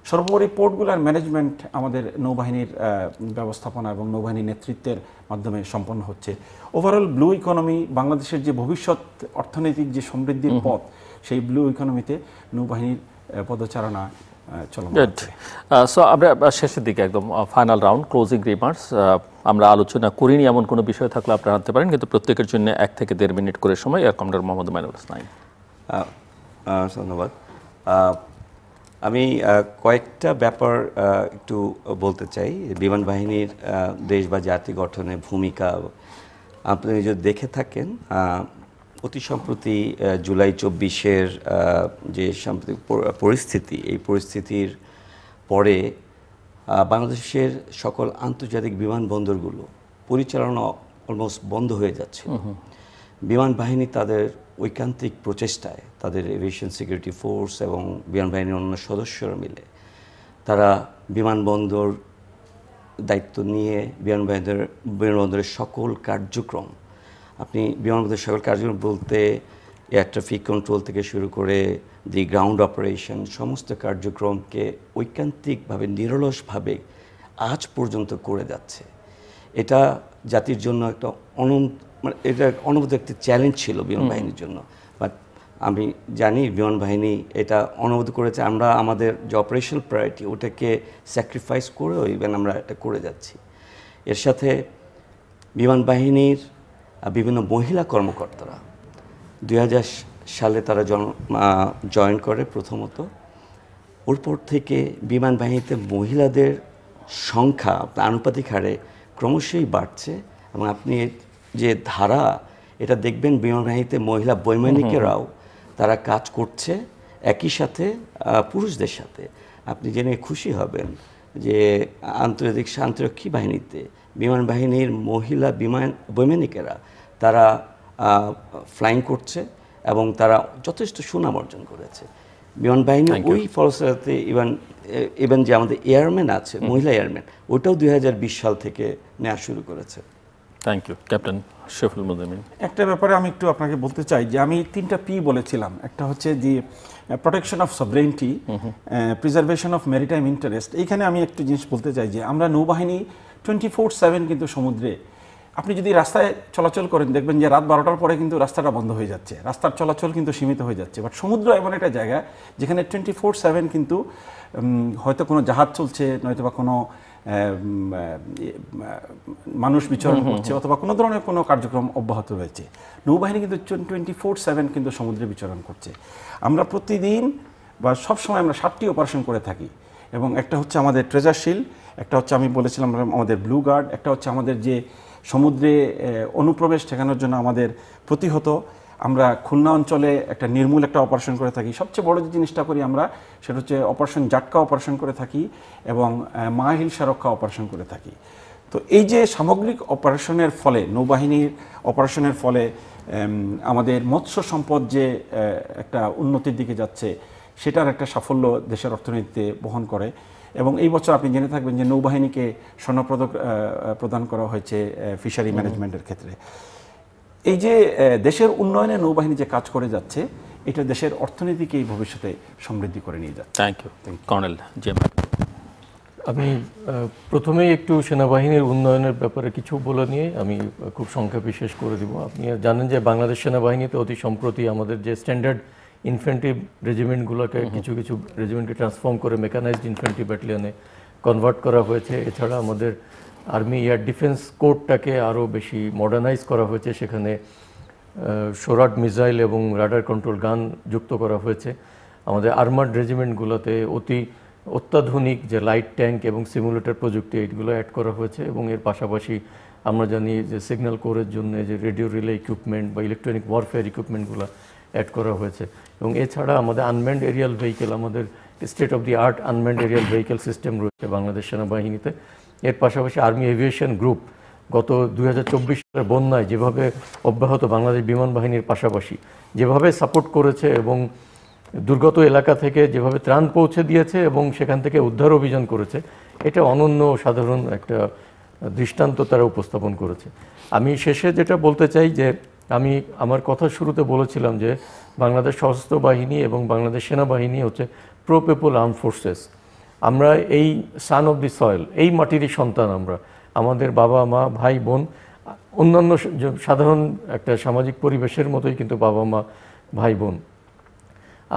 সর্বোপরি পোর্টগুলোর ম্যানেজমেন্ট আমাদের নৌবাহিনীর ব্যবস্থাপনা এবং নৌবাহিনীর নেতৃত্বের মাধ্যমে সম্পন্ন হচ্ছে। ওভারঅল ব্লু ইকোনমি বাংলাদেশের যে ভবিষ্যৎ অর্থনৈতিক যে সমৃদ্ধির পথ, সেই ব্লু ইকোনমিতে নৌবাহিনীর পদচারণা চলমান আছে। সো আমরা শেষের দিকে একদম ফাইনাল রাউন্ড, ক্লোজিং রিমার্কস। আমরা আলোচনা করিনি এমন কোনো বিষয় থাকলে আপনারা আনতে পারেন, কিন্তু প্রত্যেকের জন্য 1 থেকে 1.5 মিনিট করে সময়। কমরেড মোহাম্মদ মাইনুল ইসলাম। ধন্যবাদ। আমি কয়েকটা ব্যাপার একটু বলতে চাই। বিমান বাহিনীর দেশ বা জাতি গঠনে ভূমিকা আপনি যদি দেখে থাকেন, অতি সম্প্রতি জুলাই 24-এর যে সাম্প্রতিক পরিস্থিতি, এই পরিস্থিতির পরে বাংলাদেশের সকল আন্তর্জাতিক বিমানবন্দরগুলো পরিচালনা অলমোস্ট বন্ধ হয়ে যাচ্ছে। বিমান বাহিনী তাদের ঐকান্তিক প্রচেষ্টায়, তাদের এভিয়েশন সিকিউরিটি ফোর্স এবং বিমান বাহিনীর অন্যান্য সদস্যরা মিলে তারা বিমানবন্দর দায়িত্ব নিয়ে বিমানবন্দরের সকল কার্যক্রম, আপনি বিমানবন্দরের সকল কার্যক্রম বলতে এয়ার ট্রাফিক কন্ট্রোল থেকে শুরু করে দি গ্রাউন্ড অপারেশন, সমস্ত কার্যক্রমকে ঐকান্তিকভাবে নিরলসভাবে আজ পর্যন্ত করে যাচ্ছে। এটা জাতির জন্য একটা মানে এটা অনবদ্য একটি চ্যালেঞ্জ ছিল বিমান বাহিনীর জন্য। বাট আমি জানি বিমান বাহিনী এটা অনবদ্য করেছে। আমরা আমাদের যে অপারেশনাল প্রায়োরিটি ওটাকে স্যাক্রিফাইস করেও ইভেন আমরা এটা করে যাচ্ছি। এর সাথে বিমান বাহিনীর বিভিন্ন মহিলা কর্মকর্তারা 2000 সালে তারা জয়েন করে প্রথমত। ওরপর থেকে বিমান বাহিনীতে মহিলাদের সংখ্যা আনুপাতিক হারে ক্রমশই বাড়ছে এবং আপনি যে ধারা এটা দেখবেন বিমান বাহিনীতে মহিলা বৈমানিকেরাও তারা কাজ করছে একই সাথে পুরুষদের সাথে। আপনি জেনে খুশি হবেন যে আন্তর্জাতিক শান্তিরক্ষী বাহিনীতে বিমান বাহিনীর মহিলা বৈমানিকেরা তারা ফ্লাইং করছে এবং তারা যথেষ্ট সুনাম অর্জন করেছে। বিমান বাহিনী ওই ফলশ্রুতিতে ইভেন যে আমাদের এয়ারম্যান আছে মহিলা এয়ারম্যান ওটাও 2020 সাল থেকে নেওয়া শুরু করেছে। Thank you captain Shafiul Muzammil. একটা ব্যাপারে আমি একটু আপনাকে বলতে চাই যে আমি 3টা P বলেছিলাম। একটা হচ্ছে যে protection of সভরেনিটি, preservation of maritime interest. এইখানে আমি একটু জিনিস বলতে চাই যে আমরা নৌবাহিনী 24/7 কিন্তু সমুদ্রে, আপনি যদি রাস্তায় চলাচল করেন দেখবেন যে রাত 12টার পরে কিন্তু রাস্তাটা বন্ধ হয়ে যাচ্ছে, রাস্তার চলাচল কিন্তু সীমিত হয়ে যাচ্ছে। বাট সমুদ্র এমন একটা জায়গা যেখানে 24/7 কিন্তু হয়তো কোনো জাহাজ চলছে, নয়তো বা কোনো মানুষ বিচরণ করছে, অথবা কোনো ধরনের কোনো কার্যক্রম অব্যাহত রয়েছে। নৌবাহিনী কিন্তু 24/7 কিন্তু সমুদ্রে বিচরণ করছে। আমরা প্রতিদিন বা সবসময় আমরা 7টি অপারেশন করে থাকি এবং একটা হচ্ছে আমাদের ট্রেজার শিল্ড, একটা হচ্ছে আমি বলেছিলাম আমাদের ব্লু গার্ড, একটা হচ্ছে আমাদের যে সমুদ্রে অনুপ্রবেশ ঠেকানোর জন্য আমাদের প্রতিহত, আমরা খুলনা অঞ্চলে একটা নির্মূল একটা অপারেশন করে থাকি। সবচেয়ে বড় যে জিনিসটা করি আমরা সেটা হচ্ছে অপারেশন জাটকা অপারেশন করে থাকি এবং মাহিল সারক্ষা অপারেশন করে থাকি। তো এই যে সামগ্রিক অপারেশনের ফলে, নৌবাহিনীর অপারেশনের ফলে আমাদের মৎস্য সম্পদ যে একটা উন্নতির দিকে যাচ্ছে সেটার একটা সাফল্য দেশের অর্থনীতিতে বহন করে। এবং এই বছর আপনি জেনে থাকবেন যে নৌবাহিনীকে স্বর্ণপদক প্রদান করা হয়েছে ফিশারি ম্যানেজমেন্টের ক্ষেত্রে। এই যে দেশের উন্নয়নে নৌবাহিনী যে কাজ করে যাচ্ছে এটা দেশের অর্থনীতিকে এই ভবিষ্যতে সমৃদ্ধি করে নিয়ে যাচ্ছে। থ্যাংক ইউ কর্নেল জেম। আমি প্রথমেই একটু সেনাবাহিনীর উন্নয়নের ব্যাপারে কিছু বলে নিয়ে আমি খুব সংক্ষেপে শেষ করে দিব। আপনি জানেন যে বাংলাদেশ সেনাবাহিনীতে অতি সম্প্রতি আমাদের যে স্ট্যান্ডার্ড ইনফ্যান্ট্রি রেজিমেন্টগুলোকে কিছু রেজিমেন্টকে ট্রান্সফর্ম করে মেকানাইজড ইনফ্যান্ট্রি ব্যাটালিয়নে কনভার্ট করা হয়েছে। এছাড়া আমাদের আর্মি এয়ার ডিফেন্স কোর্টটাকে আরও বেশি মডার্নাইজ করা হয়েছে, সেখানে সোরাট মিসাইল এবং রাডার কন্ট্রোল গান যুক্ত করা হয়েছে। আমাদের আর্মার্ড রেজিমেন্টগুলোতে অত্যাধুনিক যে লাইট ট্যাঙ্ক এবং সিমুলেটর প্রযুক্তি এইগুলো অ্যাড করা হয়েছে এবং এর পাশাপাশি আমরা জানি যে সিগন্যাল কোরের জন্য যে রেডিও রিলে ইকুইপমেন্ট বা ইলেকট্রনিক ওয়ারফেয়ার ইকুইপমেন্টগুলো অ্যাড করা হয়েছে। এবং এছাড়া আমাদের আনম্যান্ড এরিয়াল ভেহিকেল, আমাদের state of the art unmanned Arial vehicle system রয়েছে বাংলাদেশ সেনাবাহিনীতে। এর পাশাপাশি আর্মি এভিয়েশন গ্রুপ গত 2024 সালের বন্যায় যেভাবে অব্যাহত বাংলাদেশ বিমান বাহিনীর পাশাপাশি যেভাবে সাপোর্ট করেছে এবং দুর্গত এলাকা থেকে যেভাবে ত্রাণ পৌঁছে দিয়েছে এবং সেখান থেকে উদ্ধার অভিযান করেছে, এটা অনন্য সাধারণ একটা দৃষ্টান্ত তারা উপস্থাপন করেছে। আমি শেষে যেটা বলতে চাই যে আমি আমার কথা শুরুতে বলেছিলাম যে বাংলাদেশ সশস্ত্র বাহিনী এবং বাংলাদেশ সেনাবাহিনী হচ্ছে প্রো পিপল আর্ম ফোর্সেস। আমরা এই সান অফ দি সয়েল, এই মাটিরই সন্তান আমরা। আমাদের বাবা মা ভাই বোন অন্যান্য সাধারণ একটা সামাজিক পরিবেশের মতোই কিন্তু বাবা মা ভাই বোন।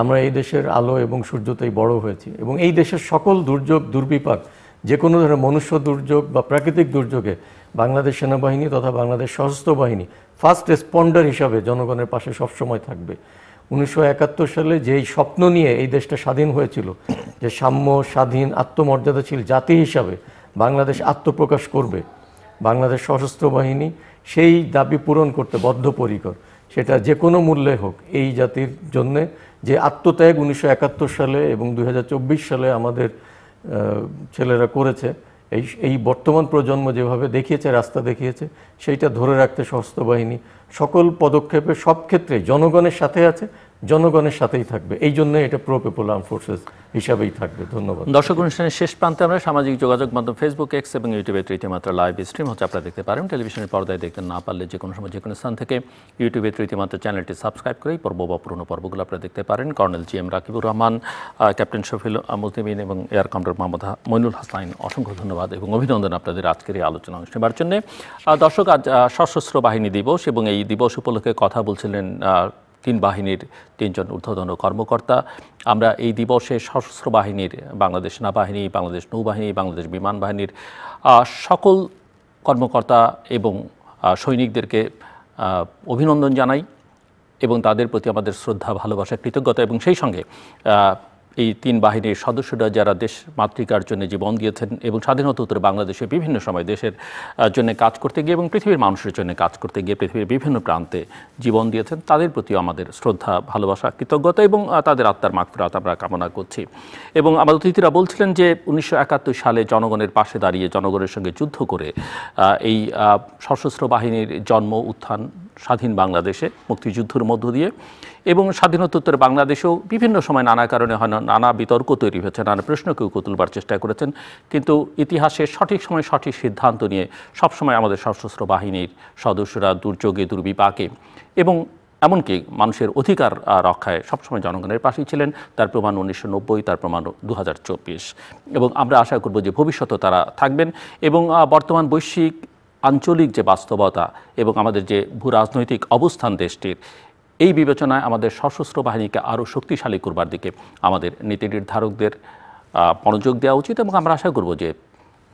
আমরা এই দেশের আলো এবং সূর্যতেই বড় হয়েছি এবং এই দেশের সকল দুর্যোগ দুর্বিপাক, যে কোনো ধরনের মনুষ্য দুর্যোগ বা প্রাকৃতিক দুর্যোগে বাংলাদেশ সেনাবাহিনী তথা বাংলাদেশ সশস্ত্র বাহিনী ফার্স্ট রেসপন্ডার হিসাবে জনগণের পাশে সবসময় থাকবে। 1971 সালে যেই স্বপ্ন নিয়ে এই দেশটা স্বাধীন হয়েছিল, যে সাম্য স্বাধীন আত্মমর্যাদাশীল জাতি হিসাবে বাংলাদেশ আত্মপ্রকাশ করবে, বাংলাদেশ সশস্ত্র বাহিনী সেই দাবি পূরণ করতে বদ্ধপরিকর, সেটা যে কোনো মূল্যে হোক। এই জাতির জন্যে যে আত্মত্যাগ 1971 সালে এবং 2024 সালে আমাদের ছেলেরা করেছে, এই বর্তমান প্রজন্ম যেভাবে দেখিয়েছে, রাস্তা দেখিয়েছে, সেইটা ধরে রাখতে সশস্ত্র বাহিনী সকল পদক্ষেপে সব ক্ষেত্রে জনগণের সাথে আছে, জনগণের সাথেই থাকবে। এই জন্য এটা প্রো পিপল আর্ম ফোর্সেস হিসাবেই থাকবে। ধন্যবাদ। দর্শক, অনুষ্ঠানের শেষ প্রান্তে আমরা সামাজিক যোগাযোগ মাধ্যম ফেসবুক, এক্স এবং ইউটিউবে তৃতীয় মাত্রা লাইভ স্ট্রিম হচ্ছে, আপনারা দেখতে পারেন। টেলিভিশনের পর্দায় দেখতে না পারলে যে কোনো সময় যে কোনো স্থান থেকে ইউটিউবে তৃতীয় মাত্রা চ্যানেলটি সাবস্ক্রাইব করে এই পর্ব বা পুরনো পর্বগুলো আপনারা দেখতে পারেন। Colonel G M Rakibur Rahman, captain Shafiul মুজনিমিন এবং এয়ার কমান্ডার মোহাম্মদ মইনুল হাসান, অসংখ্য ধন্যবাদ এবং অভিনন্দন আপনাদের আজকের এই আলোচনা অনুষ্ঠানের জন্য। দর্শক, আজ সশস্ত্র বাহিনী দিবস এবং এই দিবস উপলক্ষে কথা বলছিলেন তিন বাহিনীর তিনজন ঊর্ধ্বতন কর্মকর্তা। আমরা এই দিবসে সশস্ত্র বাহিনীর, বাংলাদেশ সেনাবাহিনী, বাংলাদেশ নৌবাহিনী, বাংলাদেশ বিমান বাহিনীর সকল কর্মকর্তা এবং সৈনিকদেরকে অভিনন্দন জানাই এবং তাদের প্রতি আমাদের শ্রদ্ধা, ভালোবাসা, কৃতজ্ঞতা এবং সেই সঙ্গে এই তিন বাহিনীর সদস্যরা যারা দেশ মাতৃকার জন্য জীবন দিয়েছেন এবং স্বাধীনতোত্তর বাংলাদেশে বিভিন্ন সময় দেশের জন্য কাজ করতে গিয়ে এবং পৃথিবীর মানুষের জন্য কাজ করতে গিয়ে পৃথিবীর বিভিন্ন প্রান্তে জীবন দিয়েছেন, তাদের প্রতিও আমাদের শ্রদ্ধা, ভালোবাসা, কৃতজ্ঞতা এবং তাদের আত্মার মাগফিরাত আমরা কামনা করছি। এবং আমাদের অতিথিরা বলছিলেন যে 1971 সালে জনগণের পাশে দাঁড়িয়ে জনগণের সঙ্গে যুদ্ধ করে এই সশস্ত্র বাহিনীর জন্ম, উত্থান স্বাধীন বাংলাদেশে মুক্তিযুদ্ধের মধ্য দিয়ে এবং স্বাধীনতোত্তর বাংলাদেশেও বিভিন্ন সময় নানা কারণে হয় নানা বিতর্ক তৈরি হয়েছে, নানা প্রশ্নকেও তুলবার চেষ্টা করেছেন, কিন্তু ইতিহাসে সঠিক সময় সঠিক সিদ্ধান্ত নিয়ে সবসময় আমাদের সশস্ত্র বাহিনীর সদস্যরা দুর্যোগে, দুর্বিপাকে এবং এমনকি মানুষের অধিকার রক্ষায় সবসময় জনগণের পাশেই ছিলেন। তার প্রমাণ 1990, তার প্রমাণ 2024 এবং আমরা আশা করব যে ভবিষ্যতে তারা থাকবেন। এবং বর্তমান বৈশ্বিক আঞ্চলিক যে বাস্তবতা এবং আমাদের যে ভূ রাজনৈতিক অবস্থান দেশটির, এই বিবেচনায় আমাদের সশস্ত্র বাহিনীকে আরও শক্তিশালী করবার দিকে আমাদের নীতি নির্ধারকদের মনোযোগ দেওয়া উচিত এবং আমরা আশা করব যে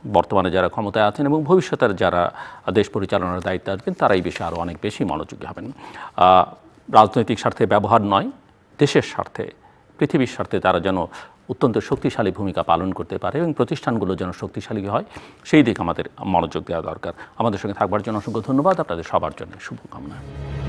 বর্তমানে যারা ক্ষমতায় আছেন এবং ভবিষ্যতের যারা দেশ পরিচালনার দায়িত্বে আছেন তারা এই বিষয়ে আরও অনেক বেশি মনোযোগী হবেন। রাজনৈতিক স্বার্থে ব্যবহার নয়, দেশের স্বার্থে, পৃথিবীর স্বার্থে তারা যেন অত্যন্ত শক্তিশালী ভূমিকা পালন করতে পারে এবং প্রতিষ্ঠানগুলো যেন শক্তিশালী হয়, সেই দিকে আমাদের মনোযোগ দেওয়া দরকার। আমাদের সঙ্গে থাকবার জন্য অসংখ্য ধন্যবাদ। আপনাদের সবার জন্য শুভকামনা।